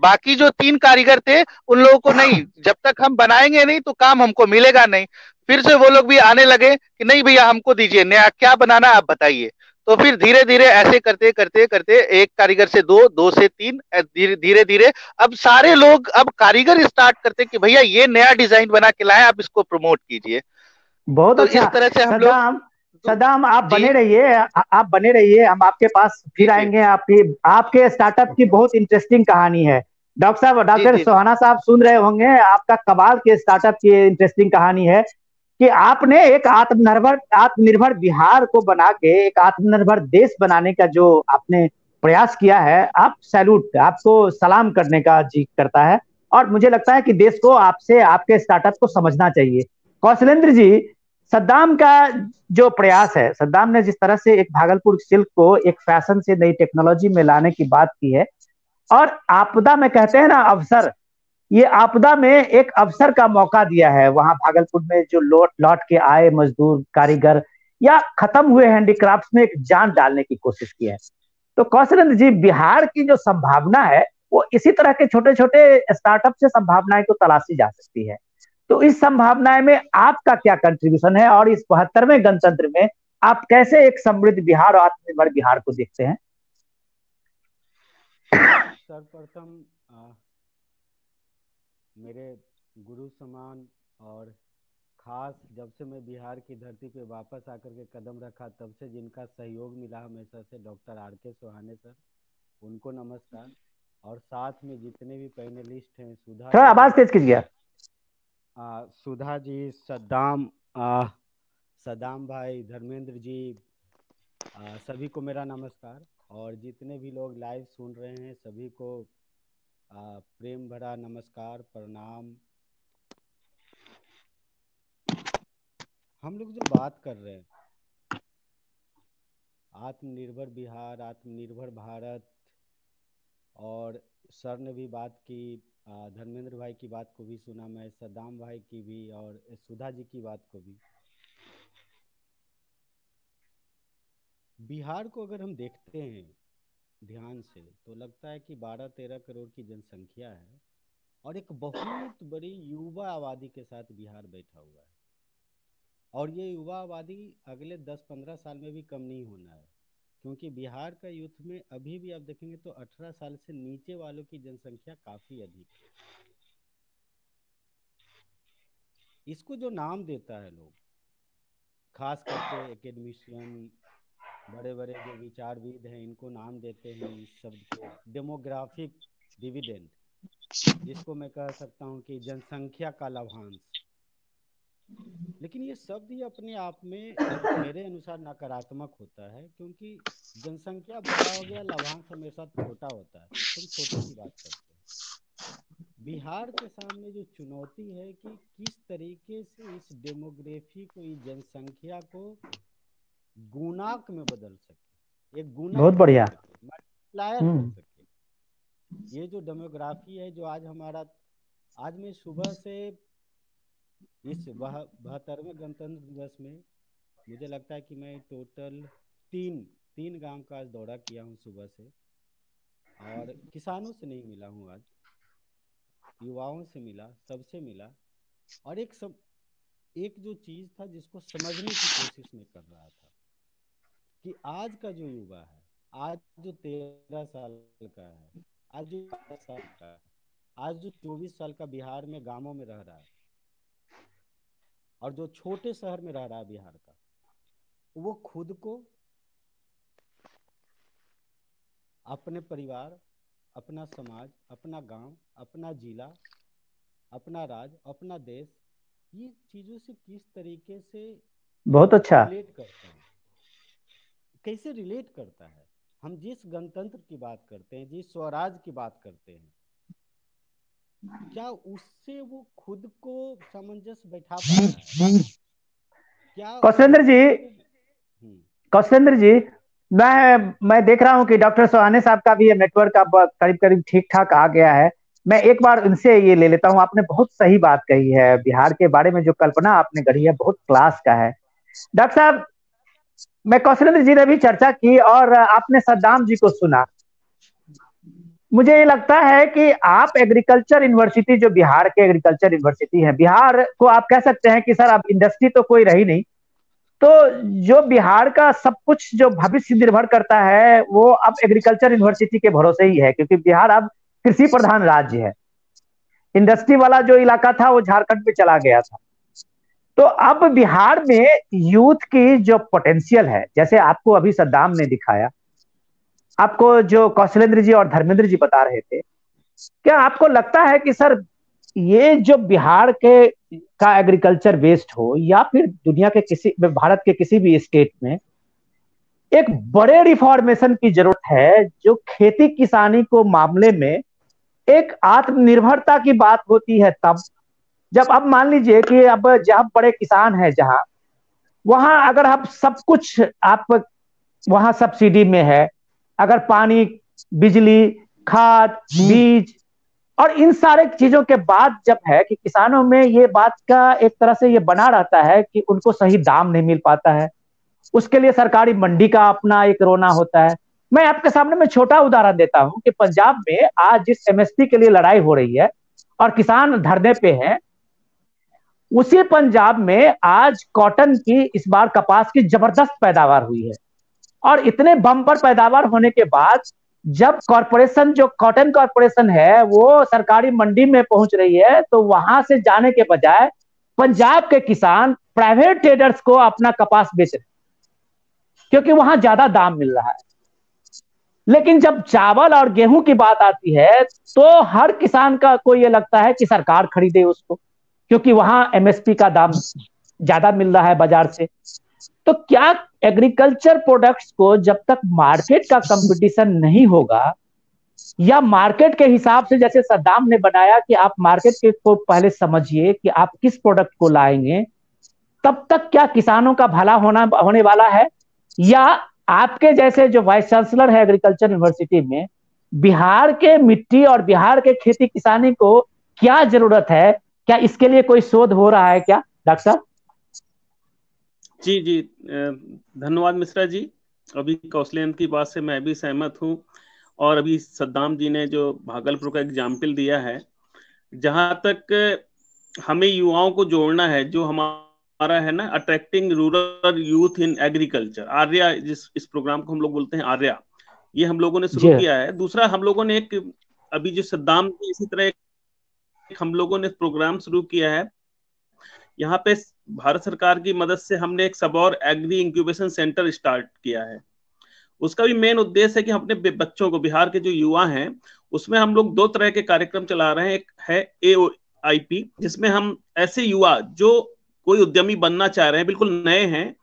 बाकी जो 3 कारीगर थे उन लोगों को नहीं, जब तक हम बनाएंगे नहीं तो काम हमको मिलेगा नहीं। फिर से वो लोग भी आने लगे कि नहीं भैया हमको दीजिए, नया क्या बनाना आप बताइए। तो फिर धीरे धीरे ऐसे करते करते करते एक कारीगर से 2, 2 से 3, धीरे धीरे धीरे अब सारे लोग, अब कारीगर स्टार्ट करते कि भैया ये नया डिजाइन बना के लाए, आप इसको प्रमोट कीजिए। बहुत तो अच्छा। इस तरह से हम लोग सदाम आप जी बने रहिए, आप बने रहिए, हम आपके पास जी फिर जी आएंगे। आपके स्टार्टअप की बहुत इंटरेस्टिंग कहानी है। डॉक्टर साहब, जी डॉक्टर जी जी सोहाना साहब सुन रहे होंगे, आपका कमाल के स्टार्टअप की इंटरेस्टिंग कहानी है कि आपने एक आत्मनिर्भर बिहार को बना के एक आत्मनिर्भर देश बनाने का जो आपने प्रयास किया है, आप सैल्यूट, आपको सलाम करने का जी करता है। और मुझे लगता है कि देश को आपसे, आपके स्टार्टअप को समझना चाहिए। कौशलेंद्र जी, सद्दाम का जो प्रयास है, सद्दाम ने जिस तरह से एक भागलपुर सिल्क को एक फैशन से नई टेक्नोलॉजी में लाने की बात की है, और आपदा में कहते हैं ना अवसर, ये आपदा में एक अवसर का मौका दिया है वहां भागलपुर में, जो लौट लौट के आए मजदूर कारीगर या खत्म हुए हैंडीक्राफ्ट में एक जान डालने की कोशिश की है। तो कौशलेंद्र जी, बिहार की जो संभावना है वो इसी तरह के छोटे छोटे स्टार्टअप से संभावनाएं को तलाशी जा सकती है। तो इस संभावनाएं में आपका क्या कंट्रीब्यूशन है, और इस 72वें गणतंत्र में आप कैसे एक समृद्ध बिहार और आत्मनिर्भर बिहार को देखते हैं? सर्वप्रथम मेरे गुरु समान, और खास जब से मैं बिहार की धरती पे वापस आकर के कदम रखा तब से जिनका सहयोग मिला हमेशा से, डॉक्टर R.K. सोहाने सर, उनको नमस्कार। और साथ में जितने भी पैनलिस्ट हैं, थोड़ा आवाज तेज कीजिए। सुधा जी, सद्दाम भाई, धर्मेंद्र जी, सभी को मेरा नमस्कार। और जितने भी लोग लाइव सुन रहे हैं सभी को प्रेम भरा नमस्कार, प्रणाम। हम लोग जो बात कर रहे हैं आत्मनिर्भर बिहार, आत्मनिर्भर भारत, और सर ने भी बात की, धर्मेंद्र भाई की बात को भी सुना मैं, सद्दाम भाई की भी, और सुधा जी की बात को भी। बिहार को अगर हम देखते हैं ध्यान से तो लगता है कि 12-13 करोड़ की जनसंख्या है और एक बहुत बड़ी युवा आबादी के साथ बिहार बैठा हुआ है। और ये युवा आबादी अगले 10-15 साल में भी कम नहीं होना है, क्योंकि बिहार का यूथ में अभी भी आप देखेंगे तो 18 साल से नीचे वालों की जनसंख्या काफ़ी अधिक है। इसको जो नाम देता है लोग, खास करके एकेडमिशियन, बड़े बड़े जो विचारविद हैं, इनको नाम देते हैं इस शब्द को डेमोग्राफिक डिविडेंड, जिसको मैं कह सकता हूँ कि जनसंख्या का लाभांश। लेकिन ये शब्द ही अपने आप में मेरे अनुसार नकारात्मक होता है, क्योंकि जनसंख्या बड़ा हो गया, लाभांश हमेशा छोटा होता है, तुम छोटे की बात करते हो। बिहार के सामने जो चुनौती है कि किस तरीके से इस डेमोग्राफी को, इस जनसंख्या को गुणांक में बदल सके, एक गुणक बहुत बढ़िया। मल्टीप्लायर हो सके। ये जो डेमोग्राफी है, जो आज हमारा, आज मैं सुबह से इस 72वें गणतंत्र दिवस में मुझे लगता है कि मैं टोटल तीन गांव का आज दौरा किया हूँ सुबह से, और किसानों से नहीं मिला हूँ, आज युवाओं से मिला, सबसे मिला, और एक जो चीज था जिसको समझने की कोशिश में कर रहा था कि आज का जो युवा है, आज जो 13 साल का है, आज जो 12 साल का है, आज जो 24 साल का बिहार में गांवों में रह रहा है, और जो छोटे शहर में रह रहा है बिहार का, वो खुद को, अपने परिवार, अपना समाज, अपना गांव, अपना जिला, अपना राज्य, अपना देश, ये चीजों से किस तरीके से बहुत अच्छा रिलेट करता है, कैसे रिलेट करता है। हम जिस गणतंत्र की बात करते हैं, जिस स्वराज की बात करते हैं, क्या उससे वो खुद को सामंजस्य बैठा पाता है? क्या कौशलेंद्र जी, मैं देख रहा हूं कि डॉक्टर सोहाने साहब का भी ये नेटवर्क अब करीब करीब ठीक ठाक आ गया है। मैं एक बार उनसे ये ले लेता हूं। आपने बहुत सही बात कही है, बिहार के बारे में जो कल्पना आपने गढ़ी है बहुत क्लास का है। डॉक्टर साहब, मैं कौशलेंद्र जी ने भी चर्चा की और आपने सद्दाम जी को सुना। मुझे ये लगता है कि आप एग्रीकल्चर यूनिवर्सिटी, जो बिहार के एग्रीकल्चर यूनिवर्सिटी है, बिहार को आप कह सकते हैं कि सर अब इंडस्ट्री तो कोई रही नहीं, तो जो बिहार का सब कुछ जो भविष्य निर्भर करता है वो अब एग्रीकल्चर यूनिवर्सिटी के भरोसे ही है, क्योंकि बिहार अब कृषि प्रधान राज्य है। इंडस्ट्री वाला जो इलाका था वो झारखंड में चला गया था। तो अब बिहार में यूथ की जो पोटेंशियल है, जैसे आपको अभी सद्दाम ने दिखाया, आपको जो कौशलेंद्र जी और धर्मेंद्र जी बता रहे थे, क्या आपको लगता है कि सर ये जो बिहार के का एग्रीकल्चर बेस्ड हो या फिर दुनिया के किसी, भारत के किसी भी स्टेट में एक बड़े रिफॉर्मेशन की जरूरत है, जो खेती किसानी को मामले में एक आत्मनिर्भरता की बात होती है तब जब, अब मान लीजिए कि अब जहां बड़े किसान है, जहां वहां अगर आप सब कुछ आप वहां सब्सिडी में है, अगर पानी, बिजली, खाद, बीज और इन सारे चीजों के बाद जब है कि किसानों में ये बात का एक तरह से ये बना रहता है कि उनको सही दाम नहीं मिल पाता है, उसके लिए सरकारी मंडी का अपना एक रोना होता है। मैं आपके सामने में छोटा उदाहरण देता हूं कि पंजाब में आज जिस एमएसपी के लिए लड़ाई हो रही है और किसान धरने पे हैं, उसी पंजाब में आज कॉटन की, इस बार कपास की जबरदस्त पैदावार हुई है, और इतने बम्पर पैदावार होने के बाद जब कॉरपोरेशन, जो कॉटन कॉरपोरेशन है, वो सरकारी मंडी में पहुंच रही है, तो वहां से जाने के बजाय पंजाब के किसान प्राइवेट ट्रेडर्स को अपना कपास बेच रहे हैं, क्योंकि वहां ज्यादा दाम मिल रहा है। लेकिन जब चावल और गेहूं की बात आती है तो हर किसान का को ये लगता है कि सरकार खरीदे उसको, क्योंकि वहां एमएसपी का दाम ज्यादा मिल रहा है बाजार से। तो क्या एग्रीकल्चर प्रोडक्ट्स को जब तक मार्केट का कंपटीशन नहीं होगा, या मार्केट के हिसाब से, जैसे सद्दाम ने बनाया कि आप मार्केट के को पहले समझिए कि आप किस प्रोडक्ट को लाएंगे, तब तक क्या किसानों का भला होने वाला है? या आपके जैसे जो वाइस चांसलर है एग्रीकल्चर यूनिवर्सिटी में, बिहार के मिट्टी और बिहार के खेती किसानी को क्या जरूरत है, क्या इसके लिए कोई शोध हो रहा है क्या डॉक्टर साहब? जी जी, धन्यवाद मिश्रा जी। अभी कौशलेंद्र की बात से मैं भी सहमत हूँ, और अभी सद्दाम जी ने जो भागलपुर का एग्जाम्पल दिया है, जहां तक हमें युवाओं को जोड़ना है, जो हमारा है ना, attracting rural youth in agriculture, Arya, इस प्रोग्राम को हम लोग बोलते हैं आर्या, ये हम लोगों ने शुरू किया है। दूसरा, हम लोगों ने एक, अभी जो सद्दाम जी, इसी तरह हम लोगों ने प्रोग्राम शुरू किया है। यहाँ पे भारत सरकार की मदद से हमने एक Sabour agri incubation centre start किया है। उसका भी मेन उद्देश्य है कि हम अपने बच्चों को, बिहार के जो युवा हैं, उसमें हम लोग 2 तरह के कार्यक्रम चला रहे हैं। एक है AOIP, जिसमें हम ऐसे युवा जो कोई उद्यमी बनना चाह रहे हैं, बिल्कुल नए हैं,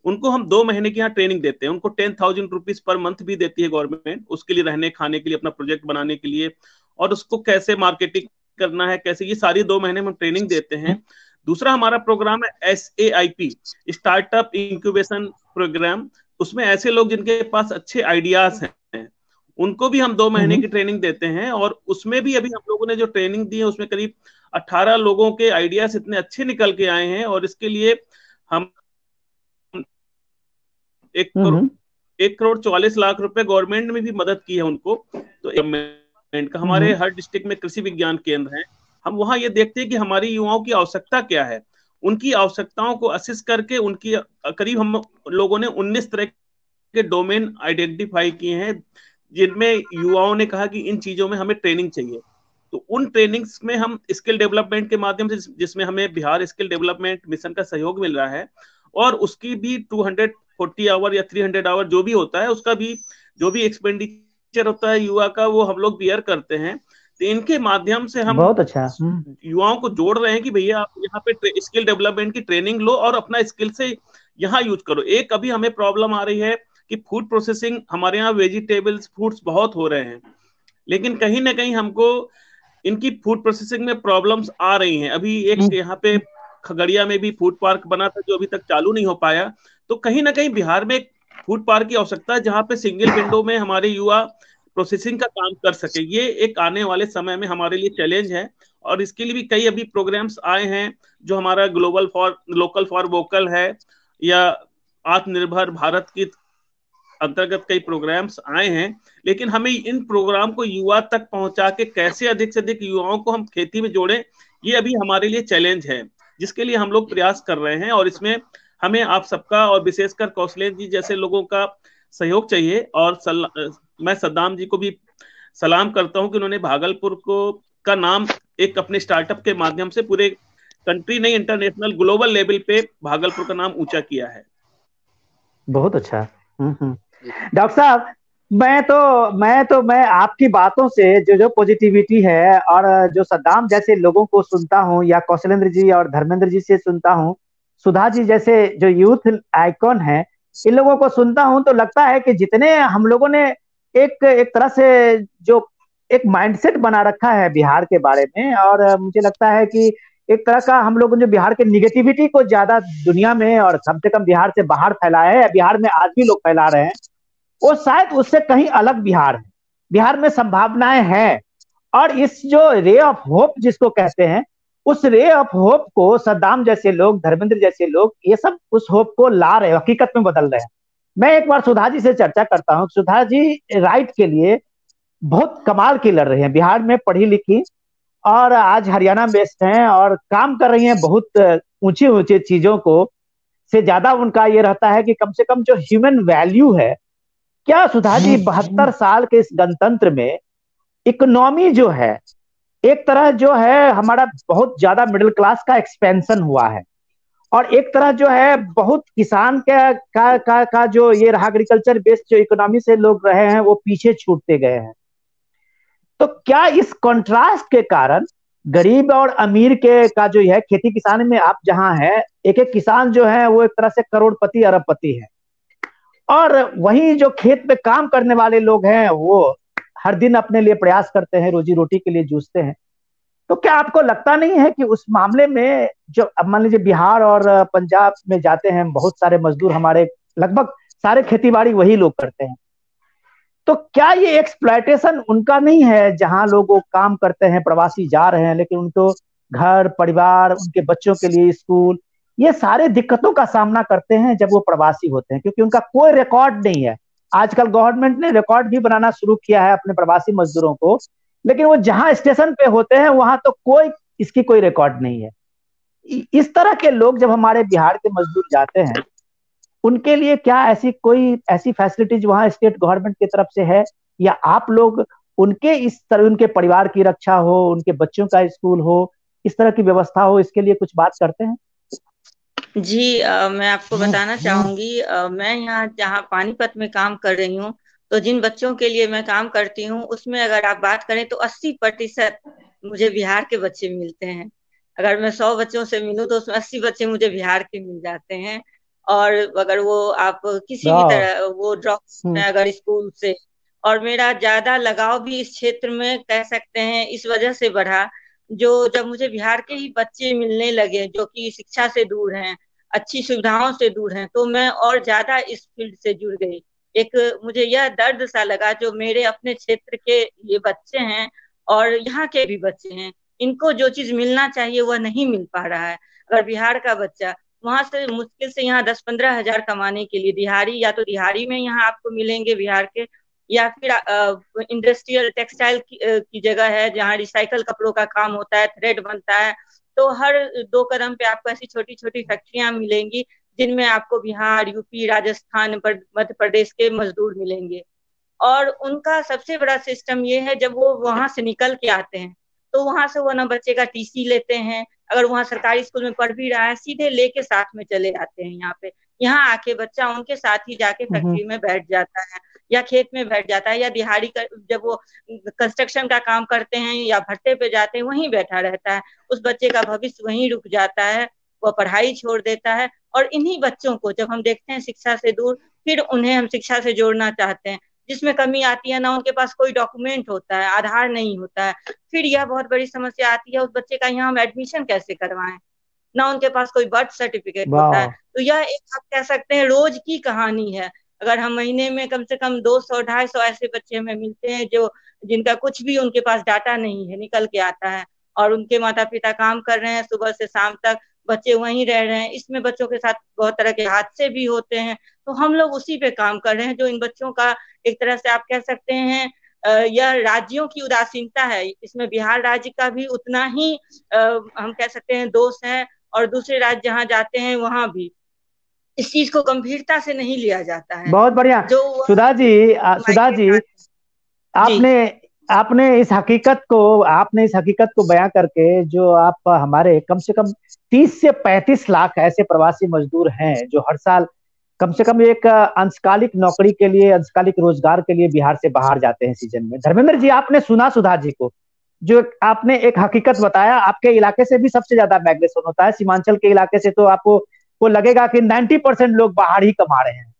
उनको हम 2 महीने की यहाँ ट्रेनिंग देते हैं। उनको 10,000 रुपीज पर मंथ भी देती है गवर्नमेंट, उसके लिए रहने खाने के लिए, अपना प्रोजेक्ट बनाने के लिए, और उसको कैसे मार्केटिंग करना है कैसे, ये सारी 2 महीने में हम ट्रेनिंग देते हैं। दूसरा हमारा प्रोग्राम है SAIP, स्टार्टअप इंक्यूबेशन प्रोग्राम। उसमें ऐसे लोग जिनके पास अच्छे आइडियाज हैं उनको भी हम 2 महीने की ट्रेनिंग देते हैं, और उसमें भी अभी हम लोगों ने जो ट्रेनिंग दी है उसमें करीब 18 लोगों के आइडियाज इतने अच्छे निकल के आए हैं, और इसके लिए हम 1,44,00,000 रुपए गवर्नमेंट में भी मदद की है उनको। तो गवर्नमेंट का हमारे हर डिस्ट्रिक्ट में कृषि विज्ञान केंद्र है। हम वहां ये देखते हैं कि हमारी युवाओं की आवश्यकता क्या है, उनकी आवश्यकताओं को असिस्ट करके उनकी करीब हम लोगों ने 19 तरह के डोमेन आइडेंटिफाई किए हैं जिनमें युवाओं ने कहा कि इन चीजों में हमें ट्रेनिंग चाहिए। तो उन ट्रेनिंग्स में हम स्किल डेवलपमेंट के माध्यम से, जिसमें हमें बिहार स्किल डेवलपमेंट मिशन का सहयोग मिल रहा है, और उसकी भी 240 आवर या 300 आवर जो भी होता है, उसका भी जो भी एक्सपेंडिचर होता है युवा का, वो हम लोग बियर करते हैं। तो इनके माध्यम से हम बहुत अच्छा युवाओं को जोड़ रहे हैं कि भैया आप यहाँ पे स्किल डेवलपमेंट की ट्रेनिंग लो और अपना स्किल से यहाँ यूज करो। एक अभी हमें प्रॉब्लम आ रही है कि फूड प्रोसेसिंग, हमारे यहाँ वेजिटेबल्स फ्रूट्स बहुत हो रहे हैं, लेकिन कहीं ना कहीं हमको इनकी फूड प्रोसेसिंग में प्रॉब्लम्स आ रही हैं। अभी एक यहाँ पे खगड़िया में भी फूड पार्क बना था जो अभी तक चालू नहीं हो पाया। तो कहीं ना कहीं बिहार में एक फूड पार्क की आवश्यकता है जहाँ पे सिंगल विंडो में हमारे युवा प्रोसेसिंग का काम कर सके। ये एक आने वाले समय में हमारे लिए चैलेंज है, और इसके लिए भी कई अभी प्रोग्राम्स आए हैं, जो हमारा global for local for vocal है, या आत्मनिर्भर भारत की अंतर्गत कई प्रोग्राम्स आए हैं। लेकिन हमें इन प्रोग्राम को युवा तक पहुंचा के कैसे अधिक से अधिक युवाओं को हम खेती में जोड़ें, ये अभी हमारे लिए चैलेंज है, जिसके लिए हम लोग प्रयास कर रहे हैं। और इसमें हमें आप सबका और विशेषकर कौशलेंद्र जी जैसे लोगों का सहयोग चाहिए। और मैं सद्दाम जी को भी सलाम करता हूं कि उन्होंने भागलपुर को का नाम एक अपने स्टार्टअप के माध्यम से पूरे कंट्री नहीं, इंटरनेशनल ग्लोबल लेवल पे भागलपुर का नाम ऊंचा किया है। बहुत अच्छा। डॉक्टर साहब, मैं आपकी बातों से जो पॉजिटिविटी है, और जो सद्दाम जैसे लोगों को सुनता हूं, या कौशलेंद्र जी और धर्मेंद्र जी से सुनता हूं, सुधा जी जैसे जो यूथ आइकॉन है, इन लोगों को सुनता हूं, तो लगता है कि जितने हम लोगों ने एक तरह से जो एक माइंडसेट बना रखा है बिहार के बारे में, और मुझे लगता है कि एक तरह का हम लोग जो बिहार के निगेटिविटी को ज्यादा दुनिया में और कम से कम बिहार से बाहर फैलाया है, बिहार में आज भी लोग फैला रहे हैं, वो शायद उससे कहीं अलग बिहार है। बिहार में संभावनाएं हैं, और इस जो रे ऑफ होप जिसको कहते हैं, उस रे ऑफ होप को सद्दाम जैसे लोग, धर्मेंद्र जैसे लोग, ये सब उस होप को ला रहे हैं, हकीकत में बदल रहे हैं। मैं एक बार सुधा जी से चर्चा करता हूँ। सुधा जी राइट के लिए बहुत कमाल की लड़ रही हैं, बिहार में पढ़ी लिखी, और आज हरियाणा बेस्ड हैं और काम कर रही हैं बहुत ऊंची ऊंची चीजों को। से ज्यादा उनका ये रहता है कि कम से कम जो ह्यूमन वैल्यू है, क्या सुधा जी 72 साल के इस गणतंत्र में इकोनॉमी जो है, एक तरह जो है हमारा बहुत ज्यादा मिडिल क्लास का एक्सपेंशन हुआ है, और एक तरह जो है बहुत किसान का जो ये रहा, एग्रीकल्चर बेस्ड जो इकोनॉमी से लोग रहे हैं वो पीछे छूटते गए हैं। तो क्या इस कंट्रास्ट के कारण गरीब और अमीर के का जो है, खेती किसानी में आप जहां है, एक एक किसान जो है वो एक तरह से करोड़पति अरबपति है, और वहीं जो खेत में काम करने वाले लोग हैं वो हर दिन अपने लिए प्रयास करते हैं, रोजी रोटी के लिए जूझते हैं। तो क्या आपको लगता नहीं है कि उस मामले में जो अब मान लीजिए बिहार और पंजाब में जाते हैं बहुत सारे मजदूर, हमारे लगभग सारे खेतीबाड़ी वही लोग करते हैं, तो क्या ये एक्सप्लॉयटेशन उनका नहीं है, जहां लोग वो काम करते हैं, प्रवासी जा रहे हैं, लेकिन उनको घर परिवार, उनके बच्चों के लिए स्कूल, ये सारे दिक्कतों का सामना करते हैं जब वो प्रवासी होते हैं, क्योंकि उनका कोई रिकॉर्ड नहीं है। आजकल गवर्नमेंट ने रिकॉर्ड भी बनाना शुरू किया है अपने प्रवासी मजदूरों को, लेकिन वो जहां स्टेशन पे होते हैं वहां तो कोई इसकी कोई रिकॉर्ड नहीं है। इस तरह के लोग जब हमारे बिहार के मजदूर जाते हैं, उनके लिए क्या ऐसी फैसिलिटीज वहां स्टेट गवर्नमेंट की तरफ से है, या आप लोग उनके इस तरह, उनके परिवार की रक्षा हो, उनके बच्चों का स्कूल हो, इस तरह की व्यवस्था हो, इसके लिए कुछ बात करते हैं? जी मैं आपको बताना चाहूंगी, मैं यहाँ जहाँ पानीपत में काम कर रही हूँ, तो जिन बच्चों के लिए मैं काम करती हूँ उसमें अगर आप बात करें तो 80% मुझे बिहार के बच्चे मिलते हैं। अगर मैं 100 बच्चों से मिलूं तो उसमें 80 बच्चे मुझे बिहार के मिल जाते हैं। और अगर वो आप किसी भी तरह वो ड्रॉप में अगर स्कूल से, और मेरा ज्यादा लगाव भी इस क्षेत्र में कह सकते हैं इस वजह से बढ़ा, जब मुझे बिहार के ही बच्चे मिलने लगे जो कि शिक्षा से दूर हैं, अच्छी सुविधाओं से दूर हैं, तो मैं और ज्यादा इस फील्ड से जुड़ गई। एक मुझे यह दर्द सा लगा, जो मेरे अपने क्षेत्र के ये बच्चे हैं और यहाँ के भी बच्चे हैं, इनको जो चीज मिलना चाहिए वह नहीं मिल पा रहा है। अगर बिहार का बच्चा वहां से मुश्किल से यहाँ 10-15 हजार कमाने के लिए, दिहाड़ी या तो दिहाड़ी में यहाँ आपको मिलेंगे बिहार के, या फिर इंडस्ट्रियल टेक्सटाइल की जगह है जहाँ रिसाइकल कपड़ों का काम होता है, थ्रेड बनता है, तो हर 2 कदम पे आपको ऐसी छोटी छोटी फैक्ट्रियां मिलेंगी जिनमें आपको बिहार, यूपी, राजस्थान, मध्य प्रदेश के मजदूर मिलेंगे। और उनका सबसे बड़ा सिस्टम ये है, जब वो वहां से निकल के आते हैं तो वहां से वो ना बच्चे का टीसी लेते हैं, अगर वहां सरकारी स्कूल में पढ़ भी रहा है सीधे लेके साथ में चले आते हैं यहाँ पे। यहाँ आके बच्चा उनके साथ ही जाके फैक्ट्री में बैठ जाता है या खेत में बैठ जाता है, या दिहाड़ी कर जब वो कंस्ट्रक्शन का काम करते हैं या भट्टे पे जाते हैं वहीं बैठा रहता है। उस बच्चे का भविष्य वहीं रुक जाता है, वह पढ़ाई छोड़ देता है। और इन्हीं बच्चों को जब हम देखते हैं शिक्षा से दूर, फिर उन्हें हम शिक्षा से जोड़ना चाहते हैं, जिसमें कमी आती है ना उनके पास कोई डॉक्यूमेंट होता है, आधार नहीं होता है, फिर यह बहुत बड़ी समस्या आती है उस बच्चे का यहाँ हम एडमिशन कैसे करवाएं, ना उनके पास कोई बर्थ सर्टिफिकेट होता है। तो यह एक आप कह सकते हैं रोज की कहानी है। अगर हम महीने में कम से कम 200-250 ऐसे बच्चे हमें मिलते हैं जो जिनका कुछ भी उनके पास डाटा नहीं है, निकल के आता है, और उनके माता पिता काम कर रहे हैं सुबह से शाम तक, बच्चे वहीं रह रहे हैं, इसमें बच्चों के साथ बहुत तरह के हादसे भी होते हैं। तो हम लोग उसी पे काम कर रहे हैं, जो इन बच्चों का एक तरह से आप कह सकते हैं यह राज्यों की उदासीनता है। इसमें बिहार राज्य का भी उतना ही हम कह सकते हैं दोष है, और दूसरे राज्य जहाँ जाते हैं वहां भी इस चीज को गंभीरता से नहीं लिया जाता है। बहुत बढ़िया सुधा जी, आपने इस हकीकत को बयां करके, जो आप हमारे कम से कम 30 से 35 लाख ऐसे प्रवासी मजदूर हैं जो हर साल कम से कम एक अंशकालिक नौकरी के लिए, अंशकालिक रोजगार के लिए बिहार से बाहर जाते हैं सीजन में। धर्मेंद्र जी, आपने सुना सुधा जी को, जो आपने एक हकीकत बताया, आपके इलाके से भी सबसे ज्यादा माइग्रेशन होता है। सीमांचल के इलाके से तो आपको लगेगा कि 90% लोग बाहर ही कमा रहे हैं।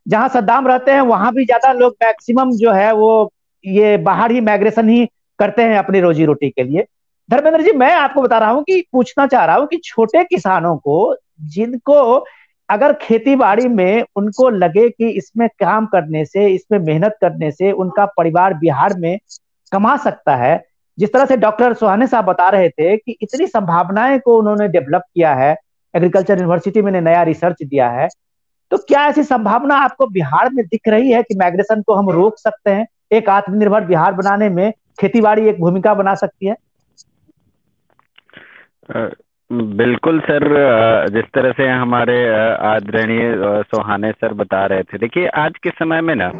जहां सद्दाम रहते हैं वहां भी ज्यादा लोग मैक्सिमम जो है वो ये बाहर ही माइग्रेशन ही करते हैं अपनी रोजी रोटी के लिए। धर्मेंद्र जी, मैं आपको बता रहा हूं कि पूछना चाह रहा हूं कि छोटे किसानों को, जिनको अगर खेती बाड़ी में उनको लगे कि इसमें काम करने से, इसमें मेहनत करने से उनका परिवार बिहार में कमा सकता है, जिस तरह से डॉक्टर सोहाने साहब बता रहे थे कि इतनी संभावनाएं को उन्होंने डेवलप किया है, एग्रीकल्चर यूनिवर्सिटी में नया रिसर्च दिया है, तो क्या ऐसी संभावना आपको बिहार में दिख रही है कि माइग्रेशन को हम रोक सकते हैं? एक आत्मनिर्भर बिहार बनाने में खेतीबाड़ी एक भूमिका बना सकती है? बिल्कुल सर, जिस तरह से हमारे आदरणीय सोहाने सर बता रहे थे, देखिए आज के समय में ना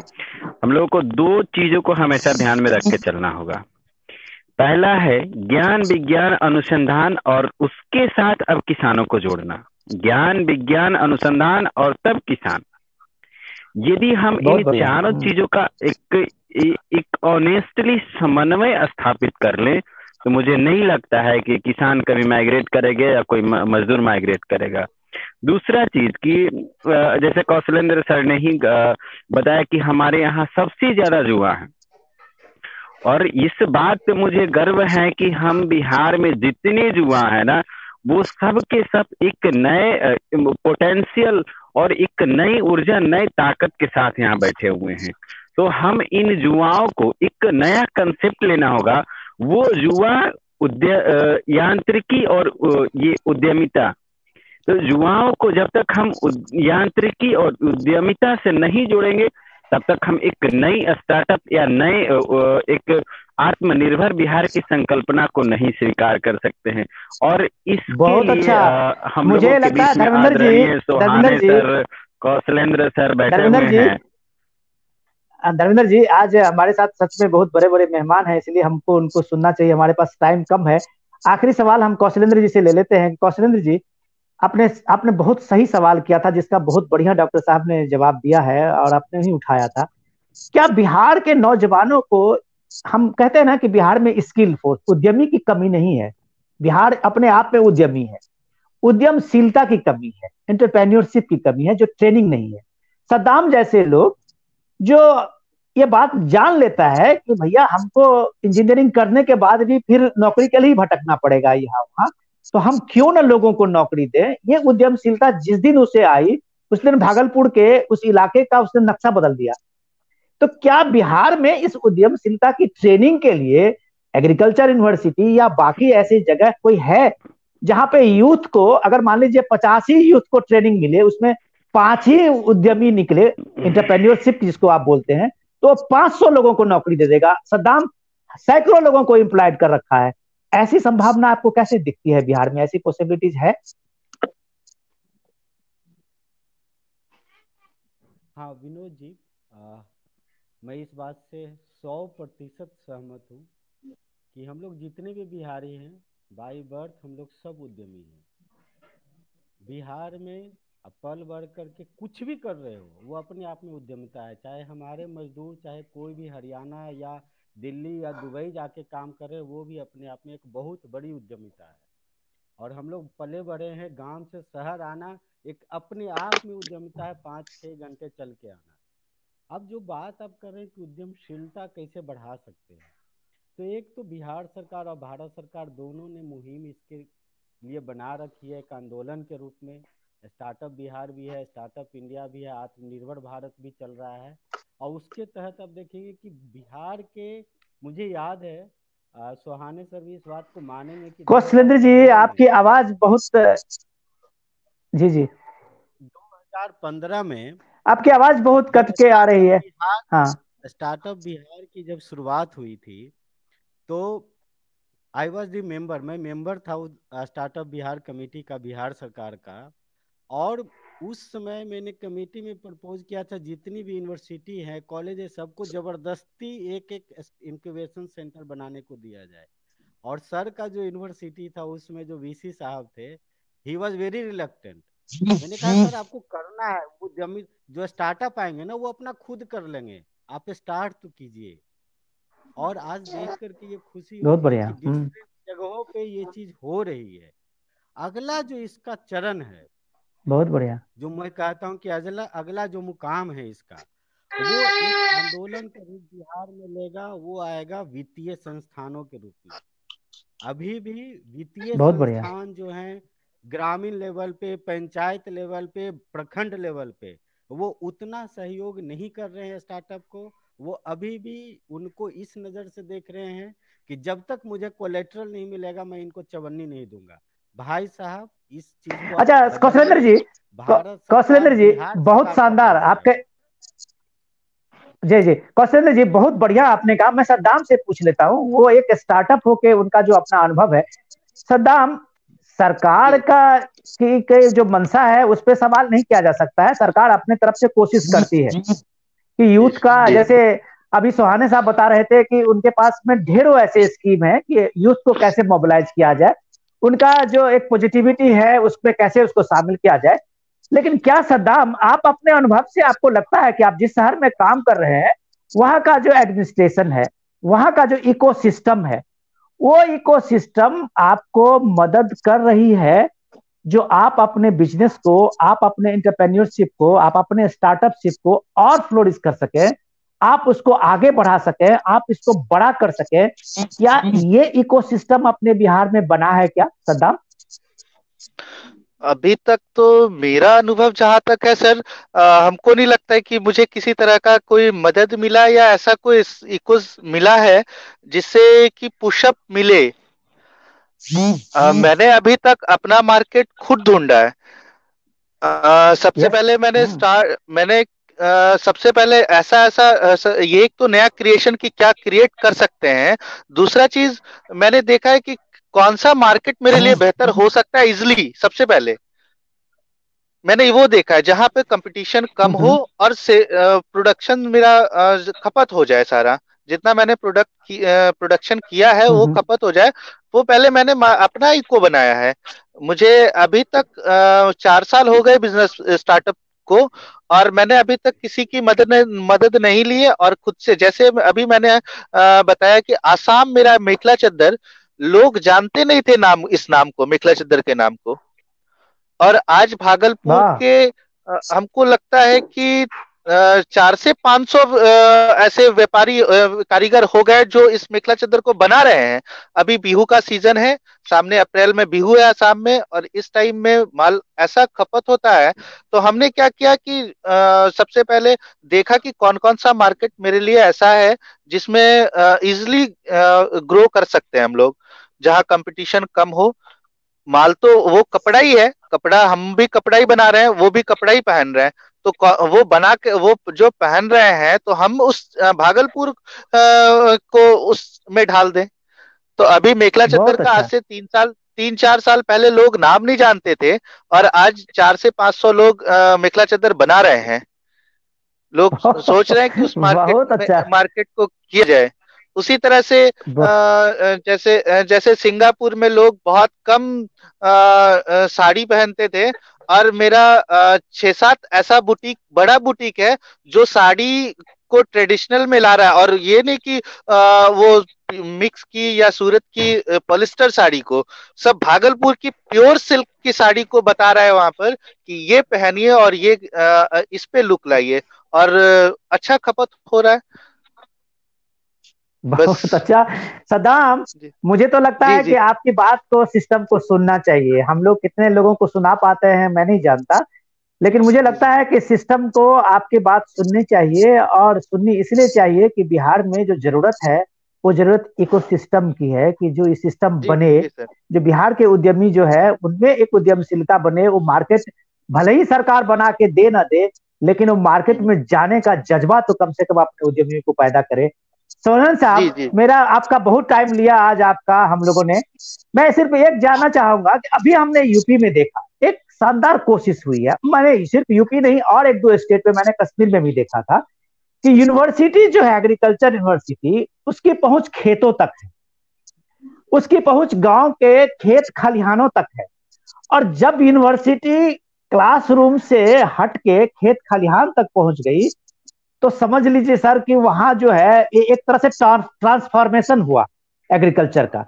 हम लोगों को 2 चीजों को हमेशा ध्यान में रख के चलना होगा। पहला है ज्ञान विज्ञान अनुसंधान, और उसके साथ अब किसानों को जोड़ना। ज्ञान विज्ञान अनुसंधान और तब किसान। यदि हम इन चारों चीजों का एक ऑनेस्टली समन्वय स्थापित कर लें, तो मुझे नहीं लगता है कि किसान कभी माइग्रेट करेगा या कोई मजदूर माइग्रेट करेगा। दूसरा चीज कि जैसे कौशलेंद्र सर ने ही बताया कि हमारे यहाँ सबसे ज्यादा युवा है, और इस बात पे मुझे गर्व है कि हम बिहार में जितने युवा है ना, वो सब के सब एक नए पोटेंशियल और एक नई ऊर्जा, नई ताकत के साथ यहाँ बैठे हुए हैं। तो हम इन युवाओं को एक नया कंसेप्ट लेना होगा। वो युवा यांत्रिकी और ये उद्यमिता, तो युवाओं को जब तक हम यांत्रिकी और उद्यमिता से नहीं जोड़ेंगे, तब तक हम एक नई स्टार्टअप या नए एक आत्मनिर्भर बिहार की संकल्पना को नहीं स्वीकार कर सकते हैं। और इसके बहुत लिए अच्छा, हम मुझे लोगों के लगता है बीच में आदरणीय सोहाने सर, कौशलेंद्र सर बैठे हुए हैं। धर्मेंद्र जी, आज हमारे साथ सच में बहुत बड़े बड़े मेहमान हैं, इसलिए हमको उनको सुनना चाहिए, हमारे पास टाइम कम है। आखिरी सवाल हम कौशलेंद्र जी से ले लेते हैं। कौशलेंद्र जी, आपने बहुत सही सवाल किया था, जिसका बहुत बढ़िया डॉक्टर साहब ने जवाब दिया है और आपने ही उठाया था। क्या बिहार के नौजवानों को, हम कहते हैं ना कि बिहार में स्किल फोर्स, उद्यमी की कमी नहीं है, बिहार अपने आप में उद्यमी है, उद्यमशीलता की कमी है, एंटरप्रेन्योरशिप की कमी है, जो ट्रेनिंग नहीं है। सद्दाम जैसे लोग जो ये बात जान लेता है कि भैया हमको इंजीनियरिंग करने के बाद भी फिर नौकरी के लिए ही भटकना पड़ेगा यहाँ वहां, तो हम क्यों ना लोगों को नौकरी दें। ये उद्यमशीलता जिस दिन उसे आई, उस दिन भागलपुर के उस इलाके का उसने नक्शा बदल दिया। तो क्या बिहार में इस उद्यमशीलता की ट्रेनिंग के लिए एग्रीकल्चर यूनिवर्सिटी या बाकी ऐसी जगह कोई है जहां पे यूथ को, अगर मान लीजिए 50 ही यूथ को ट्रेनिंग मिले, उसमें 5 ही उद्यमी निकले, इंटरप्रेन्योरशिप जिसको आप बोलते हैं, तो 500 लोगों को नौकरी दे देगा। सद्दाम सैकड़ों लोगों को एम्प्लॉयड कर रखा है। ऐसी संभावना आपको कैसे दिखती है बिहार में? ऐसी पॉसिबिलिटीज है? हाँ विनोद जी, मैं इस बात से 100% सहमत हूँ कि हम लोग जितने भी बिहारी हैं, बाई बर्थ हम लोग सब उद्यमी हैं। बिहार में पल बढ़ करके कुछ भी कर रहे हो वो अपने आप में उद्यमिता है। चाहे हमारे मजदूर, चाहे कोई भी हरियाणा या दिल्ली या दुबई जाके काम कर रहे, वो भी अपने आप में एक बहुत बड़ी उद्यमिता है। और हम लोग पले बड़े हैं, गांव से शहर आना एक अपने आप में उद्यमिता है, 5-6 घंटे चल के आना। अब जो बात आप कर रहे हैं कि उद्यमशीलता कैसे बढ़ा सकते हैं, तो एक तो बिहार सरकार और भारत सरकार दोनों ने मुहिम इसके लिए बना रखी है, एक आंदोलन के रूप में। स्टार्टअप बिहार भी है, स्टार्टअप इंडिया भी है, आत्मनिर्भर भारत भी चल रहा है। और उसके तहत आप देखेंगे कि बिहार के, मुझे याद है सोहाने सर भी इस बात को मानेंगे कि कौशलेंद्र जी, आपकी आवाज बहुत, जी जी, 2015 में आपकी आवाज बहुत कट के आ रही है। हाँ, स्टार्टअप बिहार की जब शुरुआत हुई थी तो आई वॉज दी मेंबर, मैं मेंबर था उस स्टार्टअप बिहार कमेटी का, बिहार सरकार का। और उस समय मैंने कमेटी में प्रपोज किया था जितनी भी यूनिवर्सिटी है, कॉलेज है, सबको जबरदस्ती एक एक इंक्यूबेशन सेंटर बनाने को दिया जाए। और सर का जो यूनिवर्सिटी था उसमें जो वीसी साहब थे, ही वॉज वेरी रिलक्टेंट। मैंने कहा सर आपको करना है, वो जमीन जो स्टार्टअप आएंगे ना वो अपना खुद कर लेंगे, आप स्टार्ट तो कीजिए। और आज देख करके ये खुशी बहुत होती है बढ़िया। कि डिफरेंट जगहों पे ये चीज हो रही है। अगला जो इसका चरण है, बहुत बढ़िया, जो मैं कहता हूँ कि अगला अगला जो मुकाम है इसका, वो एक आंदोलन का रूप बिहार में लेगा। वो आएगा वित्तीय संस्थानों के रूप में। अभी भी वित्तीय बहुत बढ़िया, संस्थान जो हैं ग्रामीण लेवल पे, पंचायत लेवल पे, प्रखंड लेवल पे, वो उतना सहयोग नहीं कर रहे हैं स्टार्टअप को। वो अभी भी उनको इस नजर से देख रहे हैं कि जब तक मुझे कोलेट्रल नहीं मिलेगा मैं इनको चवन्नी नहीं दूंगा। भाई साहब इस चीज को अच्छा कौशलेंद्र जी, भारत सरकार, कौशलेंद्र जी बिहार बहुत सरकार का शानदार फर्ज है। आपके, जी जी, कौशलेंद्र जी बहुत बढ़िया आपने कहा। मैं सद्दाम से पूछ लेता हूँ, वो एक स्टार्टअप होके उनका जो अपना अनुभव है। सद्दाम, सरकार का की जो मंशा है उस पर सवाल नहीं किया जा सकता है। सरकार अपने तरफ से कोशिश करती है कि यूथ का, जैसे अभी सोहाने साहब बता रहे थे कि उनके पास में ढेरों ऐसे स्कीम है कि यूथ को कैसे मोबिलाइज किया जाए, उनका जो एक पॉजिटिविटी है उस पर कैसे उसको शामिल किया जाए। लेकिन क्या सद्दाम, आप अपने अनुभव से आपको लगता है कि आप जिस शहर में काम कर रहे हैं वहां का जो एडमिनिस्ट्रेशन है, वहां का जो इकोसिस्टम है, वो इकोसिस्टम आपको मदद कर रही है जो आप अपने बिजनेस को, आप अपने एंटरप्रेन्योरशिप को, आप अपने स्टार्टअपशिप को और फ्लोरिश कर सके, आप उसको आगे बढ़ा सके, आप इसको बड़ा कर सके? क्या ये इकोसिस्टम अपने बिहार में बना है क्या सद्दाम? अभी तक तो मेरा अनुभव जहां तक है सर, हमको नहीं लगता है कि मुझे किसी तरह का कोई मदद मिला या ऐसा कोई इको मिला है जिससे कि पुशअप मिले। मैंने अभी तक अपना मार्केट खुद ढूंढा है। सबसे पहले मैंने सबसे पहले ऐसा ये एक तो नया क्रिएशन की क्या क्रिएट कर सकते हैं। दूसरा चीज मैंने देखा है कि कौन सा मार्केट मेरे लिए बेहतर हो सकता है इजिली। सबसे पहले मैंने वो देखा है जहां पे कंपटीशन कम हो और से प्रोडक्शन मेरा खपत हो जाए, सारा जितना मैंने प्रोडक्शन किया है वो खपत हो जाए। वो पहले मैंने अपना इको बनाया है। मुझे अभी तक 4 साल हो गए बिजनेस स्टार्टअप को, और मैंने अभी तक किसी की मदद नहीं ली है। और खुद से, जैसे अभी मैंने बताया कि आसाम मेरा मेखला चद्दर, लोग जानते नहीं थे इस नाम को, मेखला चद्दर के नाम को। और आज भागलपुर के हमको लगता है कि 400 से 500 ऐसे व्यापारी कारीगर हो गए जो इस मेखला चादर को बना रहे हैं। अभी बिहू का सीजन है, सामने अप्रैल में बिहू है आसाम में, और इस टाइम में माल ऐसा खपत होता है। तो हमने क्या किया कि सबसे पहले देखा कि कौन कौन सा मार्केट मेरे लिए ऐसा है जिसमें इजिली ग्रो कर सकते हैं हम लोग, जहाँ कंपटीशन कम हो। माल तो वो कपड़ा ही है, कपड़ा हम भी कपड़ा ही बना रहे हैं, वो भी कपड़ा ही पहन रहे हैं। तो वो बना के वो जो पहन रहे हैं तो हम उस भागलपुर को उसमें ढाल दें। तो अभी मेखला चादर बहुत का आज अच्छा। से 3-4 साल पहले लोग नाम नहीं जानते थे, और आज 400 से 500 लोग मेखला चादर बना रहे हैं। लोग सोच रहे हैं कि उस बहुत अच्छा। मार्केट को किया जाए। उसी तरह से जैसे सिंगापुर में लोग बहुत कम साड़ी पहनते थे, और मेरा 6-7 ऐसा बड़ा बुटीक है जो साड़ी को ट्रेडिशनल में ला रहा है। और ये नहीं कि वो मिक्स की या सूरत की पॉलिस्टर साड़ी को, सब भागलपुर की प्योर सिल्क की साड़ी को बता रहा है वहां पर कि ये पहनिए और ये इस पे लुक लाइए, और अच्छा खपत हो रहा है। बहुत अच्छा। सदाम, जी मुझे तो लगता जी है कि जी आपकी बात को सिस्टम को सुनना चाहिए। हम लोग कितने लोगों को सुना पाते हैं मैं नहीं जानता, लेकिन मुझे जी लगता है कि सिस्टम को आपकी बात सुननी चाहिए, और सुननी इसलिए चाहिए कि बिहार में जो जरूरत है वो जरूरत इकोसिस्टम की है, कि जो ये सिस्टम जी बने, जी सर। जो बिहार के उद्यमी जो है उनमें एक उद्यमशीलता बने। वो मार्केट भले ही सरकार बना के दे ना दे, लेकिन वो मार्केट में जाने का जज्बा तो कम से कम अपने उद्यमियों को पैदा करे। सोहन जी साहब, जी मेरा आपका बहुत टाइम लिया आज आपका हम लोगों ने। मैं सिर्फ एक जानना चाहूंगा कि अभी हमने यूपी में देखा एक शानदार कोशिश हुई है, मैंने सिर्फ यूपी नहीं और एक दो स्टेट में, मैंने कश्मीर में भी देखा था कि यूनिवर्सिटी जो है एग्रीकल्चर यूनिवर्सिटी, उसकी पहुंच खेतों तक है, उसकी पहुंच गांव के खेत खलिहानों तक है। और जब यूनिवर्सिटी क्लासरूम से हट के खेत खलिहान तक पहुंच गई, तो समझ लीजिए सर कि वहां जो है एक तरह से ट्रांसफॉर्मेशन हुआ एग्रीकल्चर का।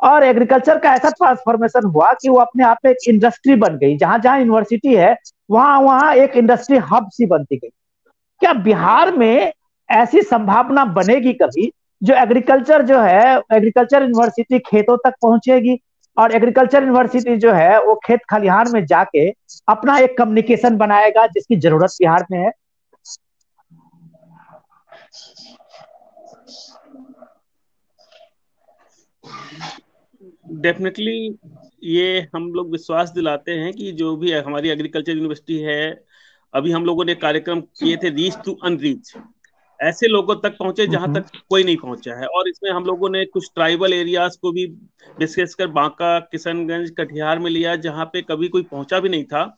और एग्रीकल्चर का ऐसा ट्रांसफॉर्मेशन हुआ कि वो अपने आप में एक इंडस्ट्री बन गई। जहां जहां यूनिवर्सिटी है वहां वहां एक इंडस्ट्री हब सी बनती गई। क्या बिहार में ऐसी संभावना बनेगी कभी, जो एग्रीकल्चर जो है, एग्रीकल्चर यूनिवर्सिटी खेतों तक पहुंचेगी, और एग्रीकल्चर यूनिवर्सिटी जो है वो खेत खलिहान में जाके अपना एक कम्युनिकेशन बनाएगा, जिसकी जरूरत बिहार में है? डेफिनेटली ये हम लोग विश्वास दिलाते हैं कि जो भी हमारी एग्रीकल्चर यूनिवर्सिटी है, अभी हम लोगों ने कार्यक्रम किए थे रीच टू अनरीच, ऐसे लोगों तक पहुंचे जहां तक कोई नहीं पहुंचा है। और इसमें हम लोगों ने कुछ ट्राइबल एरियाज को भी, विशेषकर बांका, किशनगंज, कटिहार में लिया, जहां पे कभी कोई पहुंचा भी नहीं था।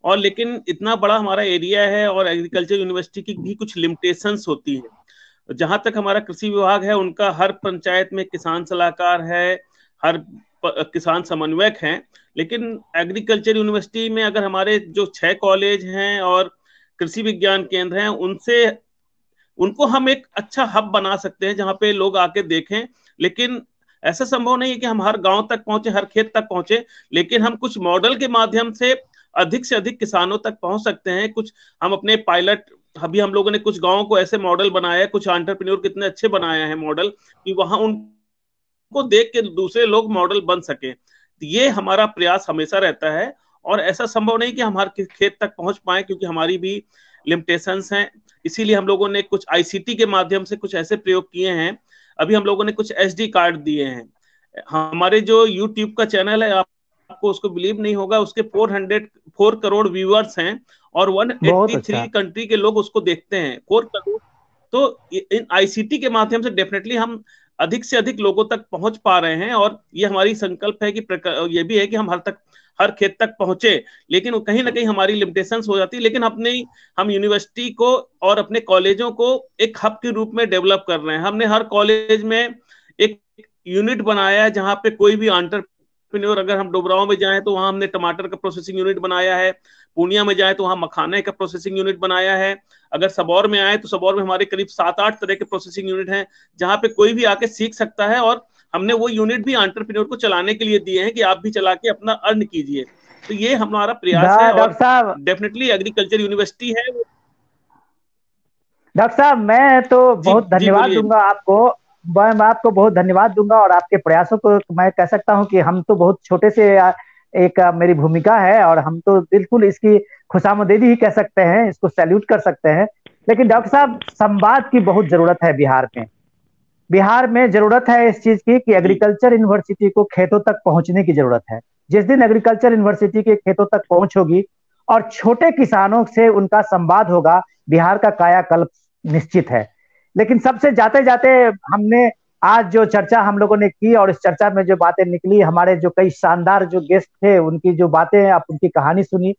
और लेकिन इतना बड़ा हमारा एरिया है, और एग्रीकल्चर यूनिवर्सिटी की भी कुछ लिमिटेशंस होती है। जहां तक हमारा कृषि विभाग है, उनका हर पंचायत में किसान सलाहकार है, हर किसान समन्वयक हैं। लेकिन एग्रीकल्चर यूनिवर्सिटी में अगर हमारे जो 6 कॉलेज हैं और कृषि विज्ञान केंद्र हैं, उनको हम एक अच्छा हब बना सकते हैं जहां पे लोग आके देखें। लेकिन ऐसा संभव नहीं है कि हम हर गांव तक पहुंचे, हर खेत तक पहुंचे, लेकिन हम कुछ मॉडल के माध्यम से अधिक किसानों तक पहुंच सकते हैं। कुछ हम अपने पायलट, अभी हम लोगों ने कुछ गांवों को ऐसे मॉडल बनाया, कुछ एंटरप्रेन्योर कितने अच्छे बनाए हैं मॉडल, कि वहां उनको देख के दूसरे लोग मॉडल बन सके। तो ये हमारा प्रयास हमेशा रहता है। और ऐसा संभव नहीं कि हम हर खेत तक पहुंच पाए, क्योंकि हमारी भी लिमिटेशंस हैं। इसीलिए हम लोगों ने कुछ आईसीटी के माध्यम से कुछ ऐसे प्रयोग किए हैं। अभी हम लोगों ने कुछ एसडी कार्ड दिए हैं। हमारे जो यूट्यूब का चैनल है, आपको उसको बिलीव नहीं होगा, उसके 404 करोड़ व्यूअर्स हैं, और बहुत 183 अच्छा। कंट्री के लोग उसको देखते हैं, 4 करोड़। तो इन आईसीटी के माध्यम से डेफिनेटली हम अधिक से अधिक लोगों तक पहुंच पा रहे हैं। और ये हमारी संकल्प है कि ये भी है कि हम हर खेत तक पहुंचे। लेकिन कहीं ना कहीं हमारी लिमिटेशंस हो जाती है। लेकिन हम यूनिवर्सिटी को और अपने कॉलेजों को एक हब के रूप में डेवलप कर रहे हैं। हमने हर कॉलेज में एक यूनिट बनाया है, जहां पे कोई भी एंटरप्रेन्योर, अगर हम डोबराव में जाएं तो वहां हमने टमाटर का प्रोसेसिंग यूनिट बनाया है, पूर्णिया में जाए तो वहां मखाने का प्रोसेसिंग यूनिट बनाया है, अगर सबौर में आए तो सबौर में हमारे करीब 7-8 तरह के प्रोसेसिंग यूनिट हैं, जहां पे कोई भी आके सीख सकता है। और हमने वो यूनिट भी एंटरप्रेन्योर को चलाने के लिए दिए हैं कि आप भी चला के अपना अर्न कीजिए। तो ये हमारा प्रयास है। डॉक्टर और साहब, डेफिनेटली एग्रीकल्चर यूनिवर्सिटी है। डॉक्टर साहब मैं तो बहुत जी धन्यवाद बोलिए। दूंगा आपको। मैं आपको बहुत धन्यवाद दूंगा और आपके प्रयासों को मैं कह सकता हूं कि हम तो बहुत छोटे से एक मेरी भूमिका है और हम तो बिल्कुल इसकी खुशामदीदी ही कह सकते हैं, इसको सैल्यूट कर सकते हैं। लेकिन डॉक्टर साहब संवाद की बहुत जरूरत है बिहार में। बिहार में जरूरत है इस चीज की कि जी एग्रीकल्चर यूनिवर्सिटी को खेतों तक पहुंचने की जरूरत है। जिस दिन एग्रीकल्चर यूनिवर्सिटी के खेतों तक पहुंच होगी और छोटे किसानों से उनका संवाद होगा, बिहार का कायाकल्प निश्चित है। लेकिन सबसे जाते जाते हमने आज जो चर्चा हम लोगों ने की और इस चर्चा में जो बातें निकली, हमारे जो कई शानदार जो गेस्ट थे उनकी जो बातें, आप उनकी कहानी सुनी,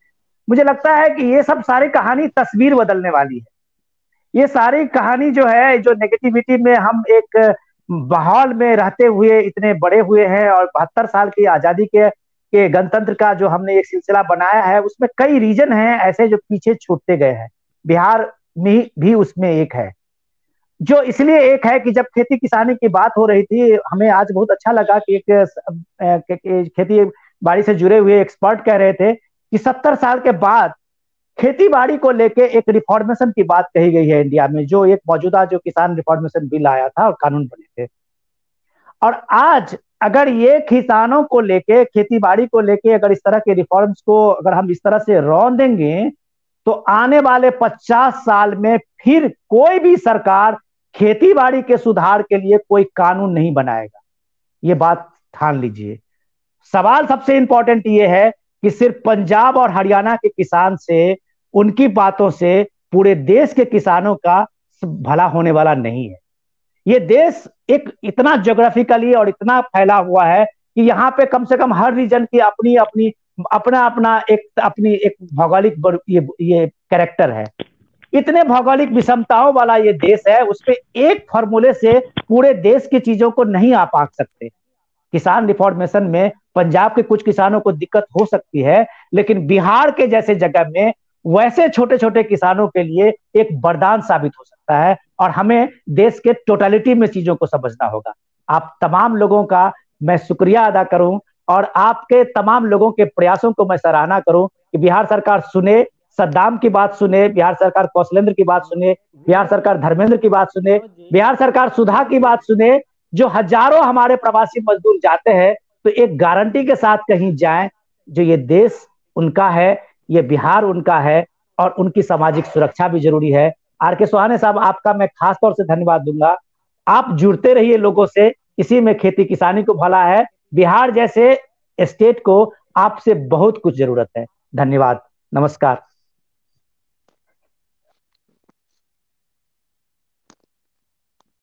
मुझे लगता है कि ये सब सारी कहानी तस्वीर बदलने वाली है। ये सारी कहानी जो है, जो नेगेटिविटी में हम एक माहौल में रहते हुए इतने बड़े हुए हैं और 72 साल की आजादी के गणतंत्र का जो हमने एक सिलसिला बनाया है, उसमें कई रीजन हैं ऐसे जो पीछे छूटते गए हैं। बिहार में भी उसमें एक है, जो इसलिए एक है कि जब खेती किसानी की बात हो रही थी, हमें आज बहुत अच्छा लगा कि एक खेती बाड़ी से जुड़े हुए एक्सपर्ट कह रहे थे कि 70 साल के बाद खेती बाड़ी को लेके एक रिफॉर्मेशन की बात कही गई है इंडिया में, जो एक मौजूदा जो किसान रिफॉर्मेशन बिल आया था और कानून बने थे। और आज अगर ये किसानों को लेके, खेती बाड़ी को लेके अगर इस तरह के रिफॉर्म्स को अगर हम इस तरह से रौन देंगे, तो आने वाले 50 साल में फिर कोई भी सरकार खेती बाड़ी के सुधार के लिए कोई कानून नहीं बनाएगा। ये बात ठान लीजिए। सवाल सबसे इंपॉर्टेंट ये है कि सिर्फ पंजाब और हरियाणा के किसान से, उनकी बातों से पूरे देश के किसानों का भला होने वाला नहीं है। ये देश एक इतना ज्योग्राफिकली और इतना फैला हुआ है कि यहाँ पे कम से कम हर रीजन की अपनी अपनी अपना अपना एक भौगोलिक ये कैरेक्टर है। इतने भौगोलिक विषमताओं वाला ये देश है, उसपे एक फॉर्मूले से पूरे देश की चीजों को नहीं आप आंक सकते। किसान रिफॉर्मेशन में पंजाब के कुछ किसानों को दिक्कत हो सकती है, लेकिन बिहार के जैसे जगह में वैसे छोटे छोटे किसानों के लिए एक वरदान साबित हो सकता है। और हमें देश के टोटलिटी में चीजों को समझना होगा। आप तमाम लोगों का मैं शुक्रिया अदा करूं और आपके तमाम लोगों के प्रयासों को मैं सराहना करूं कि बिहार सरकार सुने, सद्दाम की बात सुने, बिहार सरकार कौशलेंद्र की बात सुने, बिहार सरकार धर्मेंद्र की बात सुने, बिहार सरकार सुधा की बात सुने। जो हजारों हमारे प्रवासी मजदूर जाते हैं तो एक गारंटी के साथ कहीं जाएं, जो ये देश उनका है, ये बिहार उनका है और उनकी सामाजिक सुरक्षा भी जरूरी है। आर के सोहाने साहब, आपका मैं खास तौर से धन्यवाद दूंगा। आप जुड़ते रहिए लोगों से, इसी में खेती किसानी को भला है। बिहार जैसे स्टेट को आपसे बहुत कुछ जरूरत है। धन्यवाद, नमस्कार।